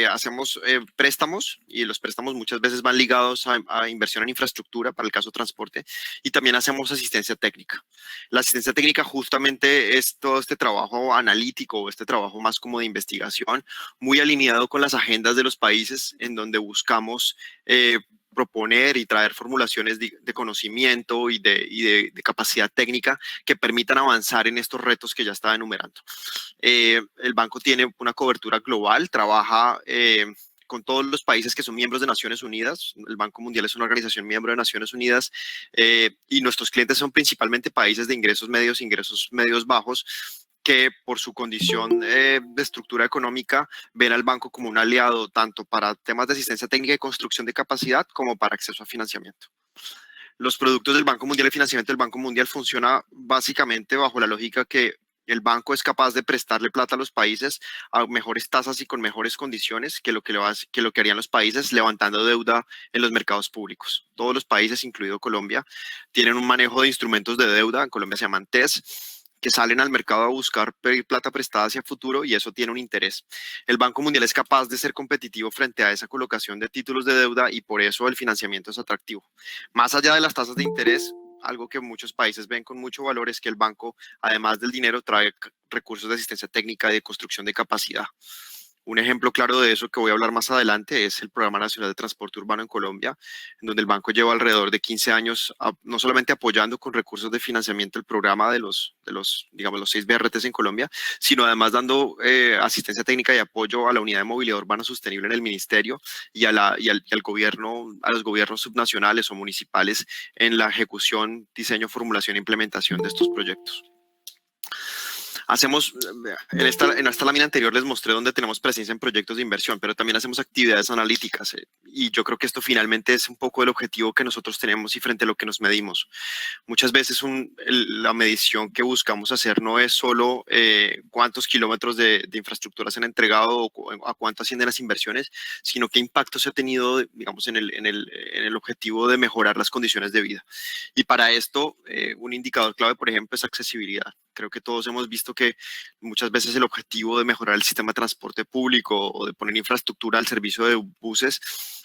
G: Hacemos préstamos, y los préstamos muchas veces van ligados a inversión en infraestructura, para el caso transporte, y también hacemos asistencia técnica. La asistencia técnica justamente es todo este trabajo analítico, este trabajo más como de investigación, muy alineado con las agendas de los países, en donde buscamos proponer y traer formulaciones de conocimiento y de capacidad técnica que permitan avanzar en estos retos que ya estaba enumerando. El banco tiene una cobertura global, trabaja con todos los países que son miembros de Naciones Unidas. El Banco Mundial es una organización miembro de Naciones Unidas y nuestros clientes son principalmente países de ingresos medios bajos, que por su condición de estructura económica ven al banco como un aliado tanto para temas de asistencia técnica y construcción de capacidad como para acceso a financiamiento. Los productos del Banco Mundial y financiamiento del Banco Mundial funciona básicamente bajo la lógica que el banco es capaz de prestarle plata a los países a mejores tasas y con mejores condiciones que lo que harían los países levantando deuda en los mercados públicos. Todos los países, incluido Colombia, tienen un manejo de instrumentos de deuda, en Colombia se llaman TES, que salen al mercado a buscar pedir plata prestada hacia futuro y eso tiene un interés. El Banco Mundial es capaz de ser competitivo frente a esa colocación de títulos de deuda y por eso el financiamiento es atractivo. Más allá de las tasas de interés, algo que muchos países ven con mucho valor es que el banco, además del dinero, trae recursos de asistencia técnica y de construcción de capacidad. Un ejemplo claro de eso que voy a hablar más adelante es el Programa Nacional de Transporte Urbano en Colombia, en donde el banco lleva alrededor de 15 años no solamente apoyando con recursos de financiamiento el programa de los 6 BRTs en Colombia, sino además dando asistencia técnica y apoyo a la Unidad de Movilidad Urbana Sostenible en el Ministerio y al gobierno, a los gobiernos subnacionales o municipales en la ejecución, diseño, formulación e implementación de estos proyectos. Hacemos, en esta lámina anterior les mostré dónde tenemos presencia en proyectos de inversión, pero también hacemos actividades analíticas y yo creo que esto finalmente es un poco el objetivo que nosotros tenemos y frente a lo que nos medimos. Muchas veces la medición que buscamos hacer no es solo cuántos kilómetros de infraestructura se han entregado o a cuánto ascienden las inversiones, sino qué impacto se ha tenido, digamos, en el objetivo de mejorar las condiciones de vida. Y para esto, un indicador clave, por ejemplo, es accesibilidad. Creo que todos hemos visto que muchas veces el objetivo de mejorar el sistema de transporte público o de poner infraestructura al servicio de buses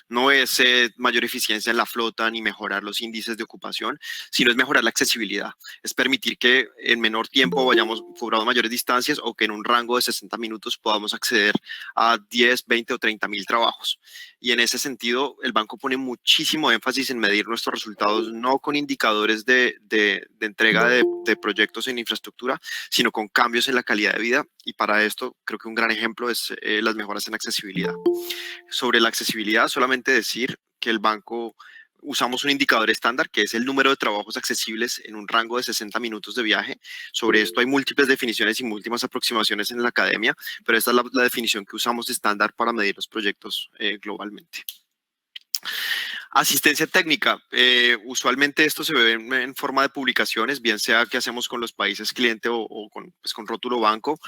G: no es mayor eficiencia en la flota ni mejorar los índices de ocupación, sino es mejorar la accesibilidad. Es permitir que en menor tiempo vayamos cobrando mayores distancias o que en un rango de 60 minutos podamos acceder a 10, 20 o 30 mil trabajos. Y en ese sentido, el banco pone muchísimo énfasis en medir nuestros resultados, no con indicadores de entrega de proyectos en infraestructura, sino con cambios en la calidad de vida. Y para esto, creo que un gran ejemplo es las mejoras en accesibilidad. Sobre la accesibilidad, solamente decir que el banco usamos un indicador estándar que es el número de trabajos accesibles en un rango de 60 minutos de viaje. Sobre esto hay múltiples definiciones y múltiples aproximaciones en la academia, pero esta es la definición que usamos estándar para medir los proyectos globalmente. Asistencia técnica. Usualmente esto se ve en forma de publicaciones, bien sea que hacemos con los países cliente o con rótulo banco.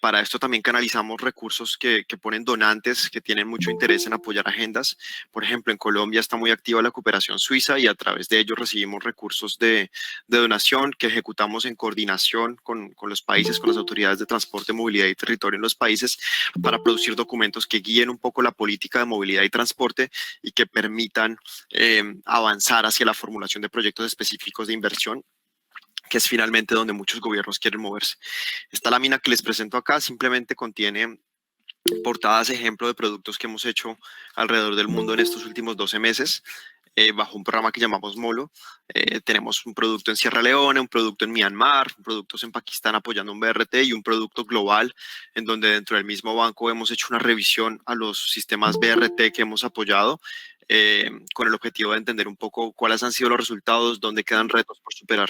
G: Para esto también canalizamos recursos que ponen donantes que tienen mucho interés en apoyar agendas. Por ejemplo, en Colombia está muy activa la cooperación suiza y a través de ellos recibimos recursos de donación que ejecutamos en coordinación con los países, con las autoridades de transporte, movilidad y territorio en los países para producir documentos que guíen un poco la política de movilidad y transporte y que permitan avanzar hacia la formulación de proyectos específicos de inversión, que es finalmente donde muchos gobiernos quieren moverse. Esta lámina que les presento acá simplemente contiene portadas ejemplo de productos que hemos hecho alrededor del mundo en estos últimos 12 meses. Bajo un programa que llamamos MOLO. Tenemos un producto en Sierra Leona, un producto en Myanmar, productos en Pakistán apoyando un BRT y un producto global en donde dentro del mismo banco hemos hecho una revisión a los sistemas BRT que hemos apoyado con el objetivo de entender un poco cuáles han sido los resultados, dónde quedan retos por superar.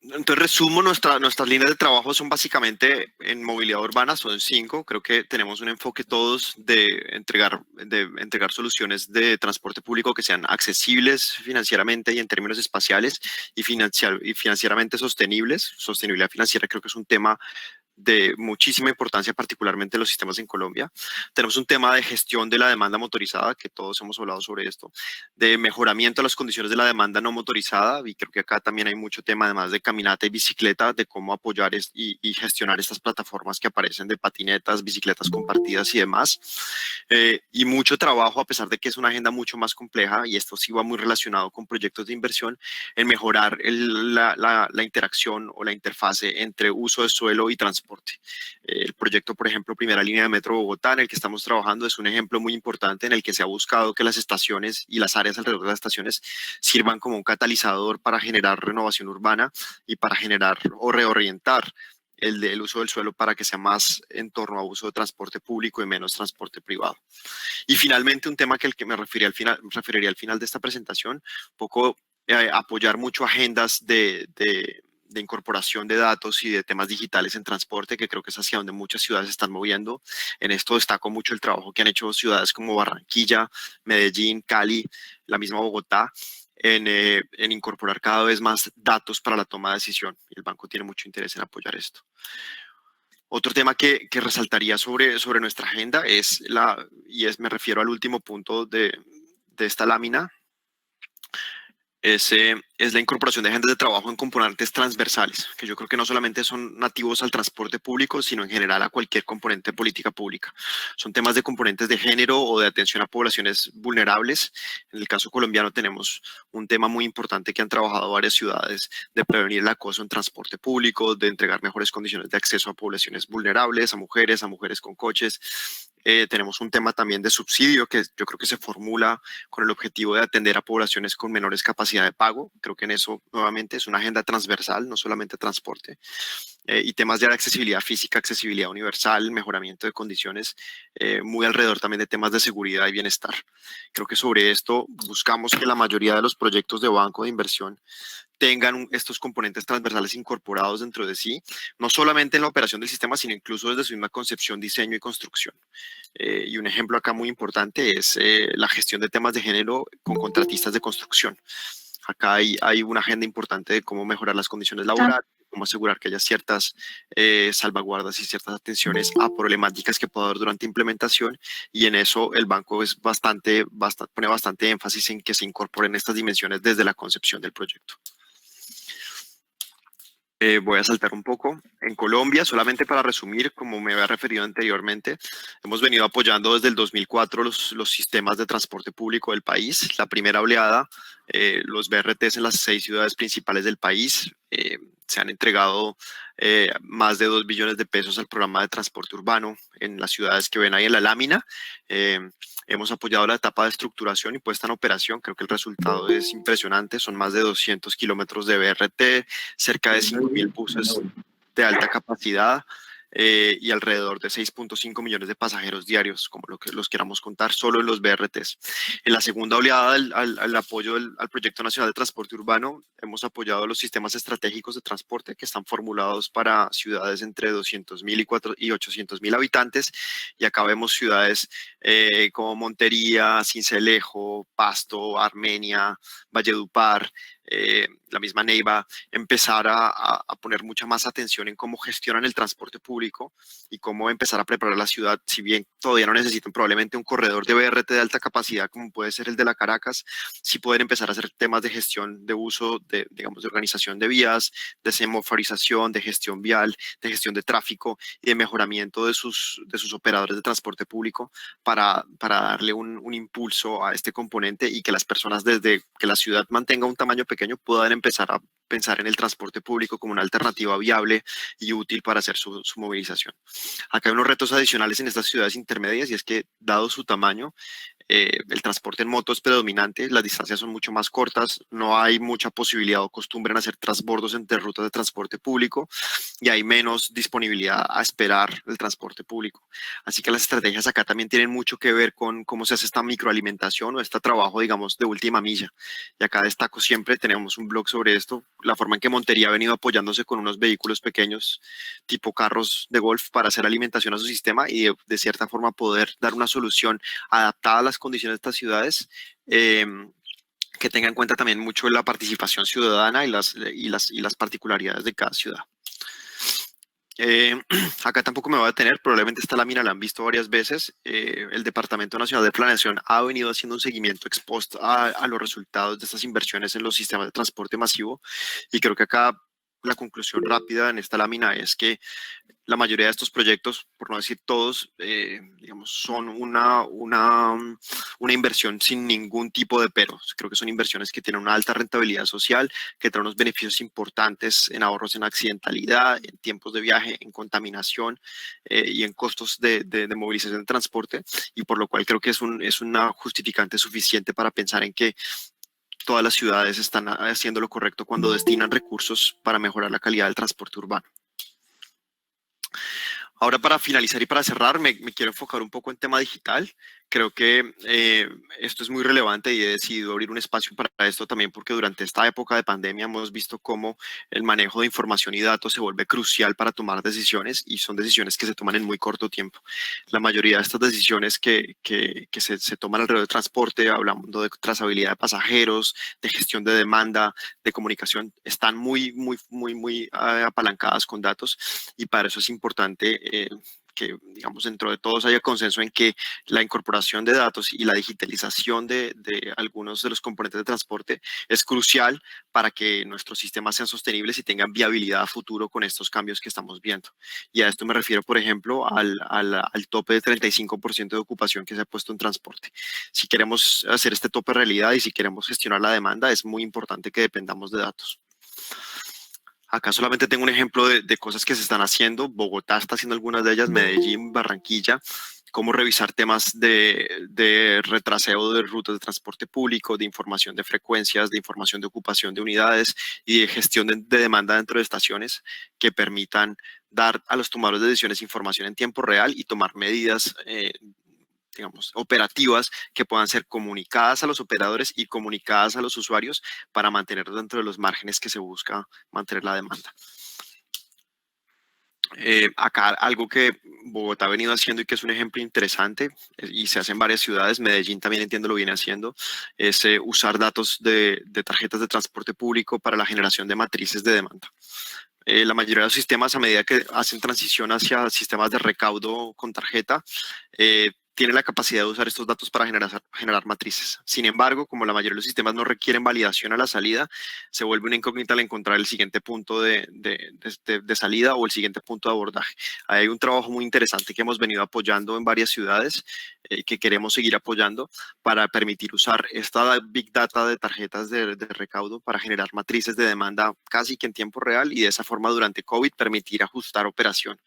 G: Entonces, resumo, nuestras líneas de trabajo son básicamente en movilidad urbana, son 5. Creo que tenemos un enfoque todos de entregar soluciones de transporte público que sean accesibles financieramente y en términos espaciales y financieramente sostenibles. Sostenibilidad financiera creo que es un tema de muchísima importancia, particularmente en los sistemas en Colombia. Tenemos un tema de gestión de la demanda motorizada, que todos hemos hablado sobre esto, de mejoramiento de las condiciones de la demanda no motorizada, y creo que acá también hay mucho tema, además de caminata y bicicleta, de cómo apoyar y gestionar estas plataformas que aparecen de patinetas, bicicletas compartidas y demás. Y mucho trabajo, a pesar de que es una agenda mucho más compleja, y esto sí va muy relacionado con proyectos de inversión, en mejorar la interacción o la interfase entre uso de suelo y transporte. El proyecto, por ejemplo, Primera Línea de Metro Bogotá, en el que estamos trabajando, es un ejemplo muy importante en el que se ha buscado que las estaciones y las áreas alrededor de las estaciones sirvan como un catalizador para generar renovación urbana y para generar o reorientar el uso del suelo para que sea más en torno a uso de transporte público y menos transporte privado. Y finalmente, un tema que me referiría al final de esta presentación, un poco apoyar mucho agendas de incorporación de datos y de temas digitales en transporte, que creo que es hacia donde muchas ciudades se están moviendo. En esto destaco mucho el trabajo que han hecho ciudades como Barranquilla, Medellín, Cali, la misma Bogotá, en incorporar cada vez más datos para la toma de decisión. Y el banco tiene mucho interés en apoyar esto. Otro tema que resaltaría sobre nuestra agenda me refiero al último punto de esta lámina, es la incorporación de agendas de trabajo en componentes transversales, que yo creo que no solamente son nativos al transporte público, sino en general a cualquier componente de política pública. Son temas de componentes de género o de atención a poblaciones vulnerables. En el caso colombiano tenemos un tema muy importante que han trabajado varias ciudades de prevenir el acoso en transporte público, de entregar mejores condiciones de acceso a poblaciones vulnerables, a mujeres con coches. Tenemos un tema también de subsidio que yo creo que se formula con el objetivo de atender a poblaciones con menores capacidad de pago. Creo que en eso nuevamente es una agenda transversal, no solamente transporte. Y temas de accesibilidad física, accesibilidad universal, mejoramiento de condiciones, muy alrededor también de temas de seguridad y bienestar. Creo que sobre esto buscamos que la mayoría de los proyectos de banco de inversión tengan estos componentes transversales incorporados dentro de sí, no solamente en la operación del sistema, sino incluso desde su misma concepción, diseño y construcción. Y un ejemplo acá muy importante es la gestión de temas de género con contratistas de construcción. Acá hay una agenda importante de cómo mejorar las condiciones laborales, cómo asegurar que haya ciertas salvaguardas y ciertas atenciones a problemáticas que pueda haber durante implementación, y en eso el banco es pone bastante énfasis en que se incorporen estas dimensiones desde la concepción del proyecto. Voy a saltar un poco. En Colombia, solamente para resumir, como me había referido anteriormente, hemos venido apoyando desde el 2004 los sistemas de transporte público del país. La primera oleada, los BRTs en las 6 ciudades principales del país, se han entregado más de 2 billones de pesos al programa de transporte urbano en las ciudades que ven ahí en la lámina. Hemos apoyado la etapa de estructuración y puesta en operación. Creo que el resultado es impresionante. Son más de 200 kilómetros de BRT, cerca de 5.000 buses de alta capacidad y alrededor de 6.5 millones de pasajeros diarios, como los queramos contar, solo en los BRTs. En la segunda oleada, al apoyo al Proyecto Nacional de Transporte Urbano, hemos apoyado los sistemas estratégicos de transporte que están formulados para ciudades entre 200.000 y 800.000 habitantes, y acá vemos ciudades como Montería, Sincelejo, Pasto, Armenia, Valledupar, la misma Neiva, empezar a poner mucha más atención en cómo gestionan el transporte público y cómo empezar a preparar la ciudad. Si bien todavía no necesitan probablemente un corredor de BRT de alta capacidad como puede ser el de la Caracas, sí pueden empezar a hacer temas de gestión de uso, de organización de vías, de semaforización, de gestión vial, de gestión de tráfico y de mejoramiento de sus operadores de transporte público para darle un impulso a este componente, y que las personas, desde que la ciudad mantenga un tamaño pequeño, puedan empezar a pensar en el transporte público como una alternativa viable y útil para hacer su movilización. Acá hay unos retos adicionales en estas ciudades intermedias, y es que, dado su tamaño, el transporte en moto es predominante, las distancias son mucho más cortas, no hay mucha posibilidad o costumbre en hacer transbordos entre rutas de transporte público, y hay menos disponibilidad a esperar el transporte público. Así que las estrategias acá también tienen mucho que ver con cómo se hace esta microalimentación o este trabajo, digamos, de última milla. Y acá destaco siempre, tenemos un blog sobre esto, la forma en que Montería ha venido apoyándose con unos vehículos pequeños tipo carros de golf para hacer alimentación a su sistema y de cierta forma poder dar una solución adaptada a las condiciones de estas ciudades, que tenga en cuenta también mucho la participación ciudadana y las particularidades de cada ciudad. Acá tampoco me voy a detener, probablemente esta lámina la han visto varias veces. El Departamento Nacional de Planeación ha venido haciendo un seguimiento ex post a los resultados de estas inversiones en los sistemas de transporte masivo, y creo que acá la conclusión rápida en esta lámina es que la mayoría de estos proyectos, por no decir todos, digamos, son una inversión sin ningún tipo de peros. Creo que son inversiones que tienen una alta rentabilidad social, que traen unos beneficios importantes en ahorros en accidentalidad, en tiempos de viaje, en contaminación y en costos de movilización de transporte, y por lo cual creo que es una justificante suficiente para pensar en que todas las ciudades están haciendo lo correcto cuando destinan recursos para mejorar la calidad del transporte urbano. Ahora, para finalizar y para cerrar, me quiero enfocar un poco en tema digital. Creo que esto es muy relevante y he decidido abrir un espacio para esto también porque durante esta época de pandemia hemos visto cómo el manejo de información y datos se vuelve crucial para tomar decisiones y son decisiones que se toman en muy corto tiempo. La mayoría de estas decisiones que se toman alrededor de transporte, hablando de trazabilidad de pasajeros, de gestión de demanda, de comunicación, están muy apalancadas con datos y para eso es importante que, digamos, dentro de todos haya consenso en que la incorporación de datos y la digitalización de algunos de los componentes de transporte es crucial para que nuestros sistemas sean sostenibles y tengan viabilidad a futuro con estos cambios que estamos viendo. Y a esto me refiero, por ejemplo, al tope de 35% de ocupación que se ha puesto en transporte. Si queremos hacer este tope realidad y si queremos gestionar la demanda, es muy importante que dependamos de datos. Acá solamente tengo un ejemplo de cosas que se están haciendo. Bogotá está haciendo algunas de ellas, Medellín, Barranquilla, cómo revisar temas de retraseo de rutas de transporte público, de información de frecuencias, de información de ocupación de unidades y de gestión de demanda dentro de estaciones que permitan dar a los tomadores de decisiones información en tiempo real y tomar medidas digamos, operativas que puedan ser comunicadas a los operadores y comunicadas a los usuarios para mantener dentro de los márgenes que se busca mantener la demanda. Acá algo que Bogotá ha venido haciendo y que es un ejemplo interesante y se hace en varias ciudades, Medellín también entiendo lo viene haciendo, es usar datos de tarjetas de transporte público para la generación de matrices de demanda. La mayoría de los sistemas, a medida que hacen transición hacia sistemas de recaudo con tarjeta, tienen la capacidad de usar estos datos para generar matrices. Sin embargo, como la mayoría de los sistemas no requieren validación a la salida, se vuelve una incógnita al encontrar el siguiente punto de salida o el siguiente punto de abordaje. Hay un trabajo muy interesante que hemos venido apoyando en varias ciudades, que queremos seguir apoyando para permitir usar esta Big Data de tarjetas de recaudo para generar matrices de demanda casi que en tiempo real y de esa forma durante COVID permitir ajustar operación.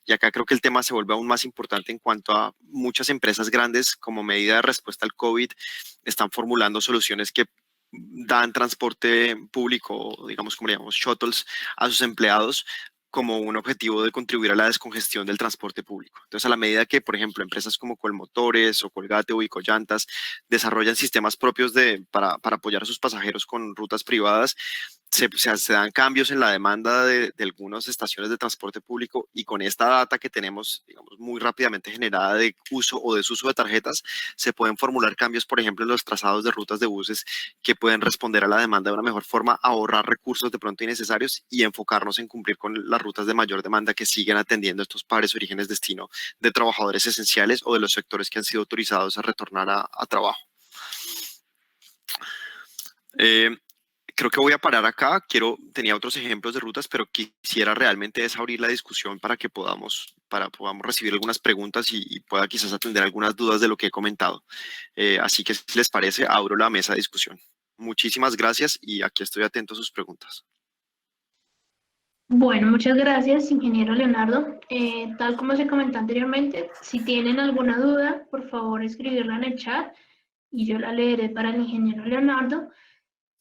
G: Y acá creo que el tema se vuelve aún más importante en cuanto a muchas empresas grandes como medida de respuesta al COVID están formulando soluciones que dan transporte público, digamos como le llamamos shuttles, a sus empleados como un objetivo de contribuir a la descongestión del transporte público. Entonces, a la medida que, por ejemplo, empresas como Colmotores o Colgate o Icollantas desarrollan sistemas propios para apoyar a sus pasajeros con rutas privadas, se dan cambios en la demanda de algunas estaciones de transporte público y con esta data que tenemos, digamos, muy rápidamente generada de uso o desuso de tarjetas, se pueden formular cambios, por ejemplo, en los trazados de rutas de buses que pueden responder a la demanda de una mejor forma, ahorrar recursos de pronto innecesarios y enfocarnos en cumplir con las rutas de mayor demanda que siguen atendiendo estos pares orígenes-destino de trabajadores esenciales o de los sectores que han sido autorizados a retornar a trabajo. Creo que voy a parar acá. Tenía otros ejemplos de rutas, pero quisiera realmente abrir la discusión para que podamos recibir algunas preguntas y pueda quizás atender algunas dudas de lo que he comentado. Así que, si les parece, abro la mesa de discusión. Muchísimas gracias y aquí estoy atento a sus preguntas.
A: Bueno, muchas gracias, ingeniero Leonardo. Tal como se comentó anteriormente, si tienen alguna duda, por favor escribirla en el chat y yo la leeré para el ingeniero Leonardo.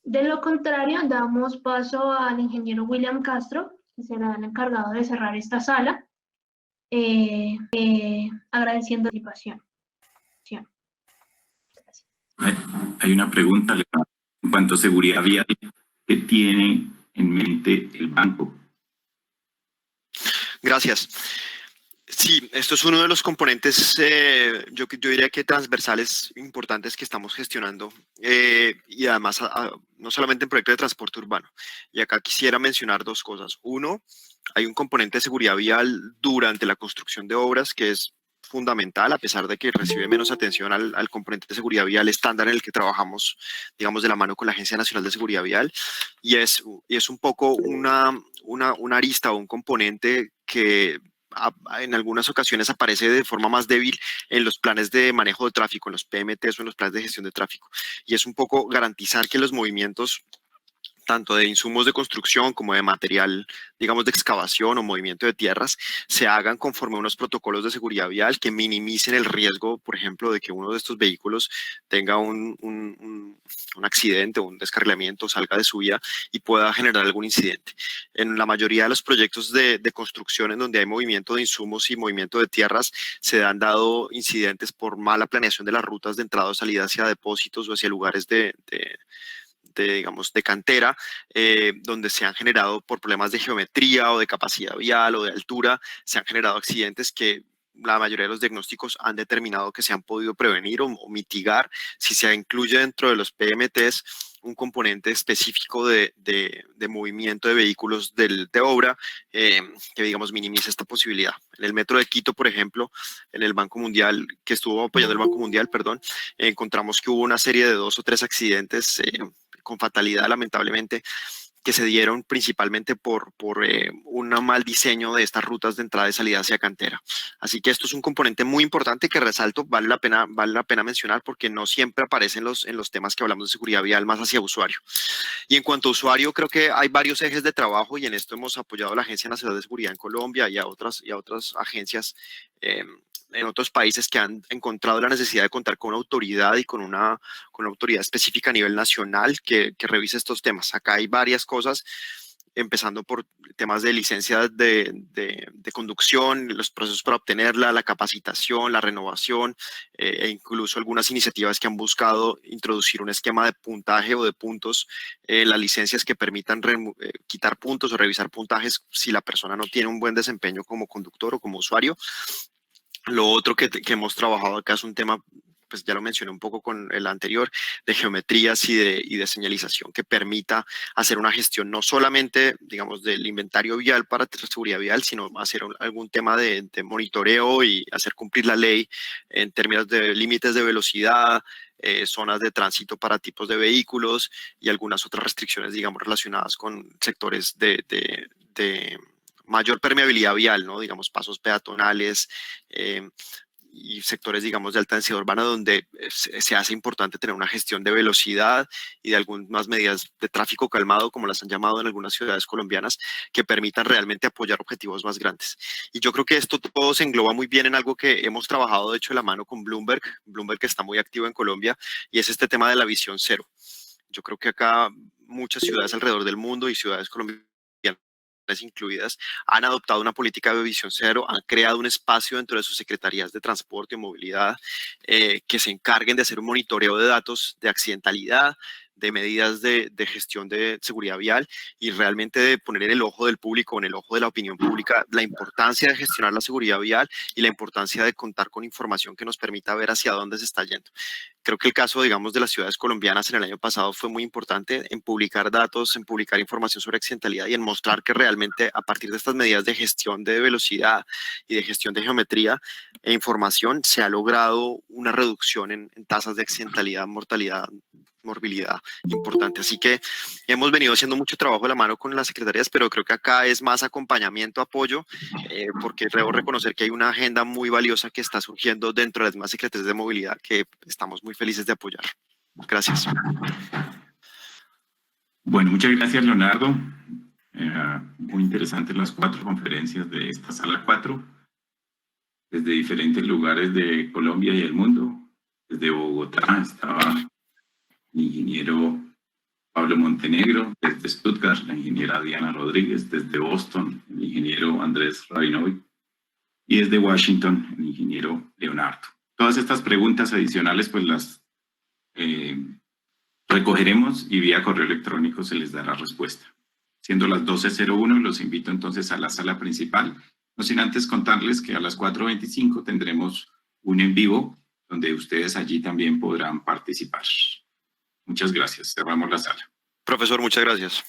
A: De lo contrario, damos paso al ingeniero William Castro, que será el encargado de cerrar esta sala, agradeciendo la participación. Gracias.
H: Hay una pregunta en cuanto a seguridad vial que tiene en mente el banco.
G: Gracias. Sí, esto es uno de los componentes, yo diría que transversales importantes que estamos gestionando y además no solamente en proyectos de transporte urbano. Y acá quisiera mencionar dos cosas. Uno, hay un componente de seguridad vial durante la construcción de obras que es fundamental, a pesar de que recibe menos atención al componente de seguridad vial estándar en el que trabajamos, digamos, de la mano con la Agencia Nacional de Seguridad Vial. Y es un poco una arista o un componente que en algunas ocasiones aparece de forma más débil en los planes de manejo de tráfico, en los PMTs o en los planes de gestión de tráfico. Y es un poco garantizar que los movimientos tanto de insumos de construcción como de material, digamos, de excavación o movimiento de tierras, se hagan conforme a unos protocolos de seguridad vial que minimicen el riesgo, por ejemplo, de que uno de estos vehículos tenga un accidente o un descarrilamiento, salga de su vía y pueda generar algún incidente. En la mayoría de los proyectos de construcción en donde hay movimiento de insumos y movimiento de tierras, se han dado incidentes por mala planeación de las rutas de entrada o salida hacia depósitos o hacia lugares digamos, de cantera, donde se han generado por problemas de geometría o de capacidad vial o de altura, se han generado accidentes que la mayoría de los diagnósticos han determinado que se han podido prevenir o mitigar si se incluye dentro de los PMTs un componente específico de movimiento de vehículos de obra que, digamos, minimiza esta posibilidad. En el Metro de Quito, por ejemplo, en el Banco Mundial, que estuvo apoyando el Banco Mundial, perdón, encontramos que hubo una serie de 2 o 3 accidentes con fatalidad, lamentablemente, que se dieron principalmente por un mal diseño de estas rutas de entrada y salida hacia cantera. Así que esto es un componente muy importante que resalto, vale la pena mencionar porque no siempre aparece en los temas que hablamos de seguridad vial más hacia usuario. Y en cuanto a usuario, creo que hay varios ejes de trabajo y en esto hemos apoyado a la Agencia Nacional de Seguridad en Colombia y a otras agencias en otros países que han encontrado la necesidad de contar con una autoridad y con una autoridad específica a nivel nacional que revise estos temas. Acá hay varias cosas, empezando por temas de licencias de conducción, los procesos para obtenerla, la capacitación, la renovación, e incluso algunas iniciativas que han buscado introducir un esquema de puntaje o de puntos, las licencias que permitan quitar puntos o revisar puntajes si la persona no tiene un buen desempeño como conductor o como usuario. Lo otro que hemos trabajado acá es un tema, pues ya lo mencioné un poco con el anterior, de geometrías y de señalización que permita hacer una gestión no solamente, digamos, del inventario vial para seguridad vial, sino hacer algún tema de monitoreo y hacer cumplir la ley en términos de límites de velocidad, zonas de tránsito para tipos de vehículos y algunas otras restricciones, digamos, relacionadas con sectores de mayor permeabilidad vial, ¿no? Digamos, pasos peatonales y sectores, digamos, de alta densidad urbana donde se hace importante tener una gestión de velocidad y de algunas medidas de tráfico calmado, como las han llamado en algunas ciudades colombianas, que permitan realmente apoyar objetivos más grandes. Y yo creo que esto todo se engloba muy bien en algo que hemos trabajado, de hecho, de la mano con Bloomberg que está muy activo en Colombia, y es este tema de la visión cero. Yo creo que acá muchas ciudades alrededor del mundo y ciudades colombianas incluidas, han adoptado una política de visión cero, han creado un espacio dentro de sus secretarías de transporte y movilidad que se encarguen de hacer un monitoreo de datos de accidentalidad, de medidas de gestión de seguridad vial y realmente de poner en el ojo del público, en el ojo de la opinión pública, la importancia de gestionar la seguridad vial y la importancia de contar con información que nos permita ver hacia dónde se está yendo. Creo que el caso, digamos, de las ciudades colombianas en el año pasado fue muy importante en publicar datos, en publicar información sobre accidentalidad y en mostrar que realmente a partir de estas medidas de gestión de velocidad y de gestión de geometría e información se ha logrado una reducción en tasas de accidentalidad, mortalidad, morbilidad importante. Así que hemos venido haciendo mucho trabajo de la mano con las secretarías, pero creo que acá es más acompañamiento, apoyo, porque debo reconocer que hay una agenda muy valiosa que está surgiendo dentro de las demás secretarías de movilidad que estamos muy felices de apoyar. Gracias.
H: Bueno, muchas gracias, Leonardo. Muy interesantes las 4 conferencias de esta sala 4, desde diferentes lugares de Colombia y el mundo. Desde Bogotá estaba el ingeniero Pablo Montenegro, desde Stuttgart, la ingeniera Diana Rodríguez, desde Boston, el ingeniero Andrés Rabinovic, y desde Washington, el ingeniero Leonardo. Todas estas preguntas adicionales, pues las recogeremos y vía correo electrónico se les dará respuesta. Siendo las 12:01, los invito entonces a la sala principal, no sin antes contarles que a las 4:25 tendremos un en vivo, donde ustedes allí también podrán participar. Muchas gracias. Cerramos la sala.
G: Profesor, muchas gracias.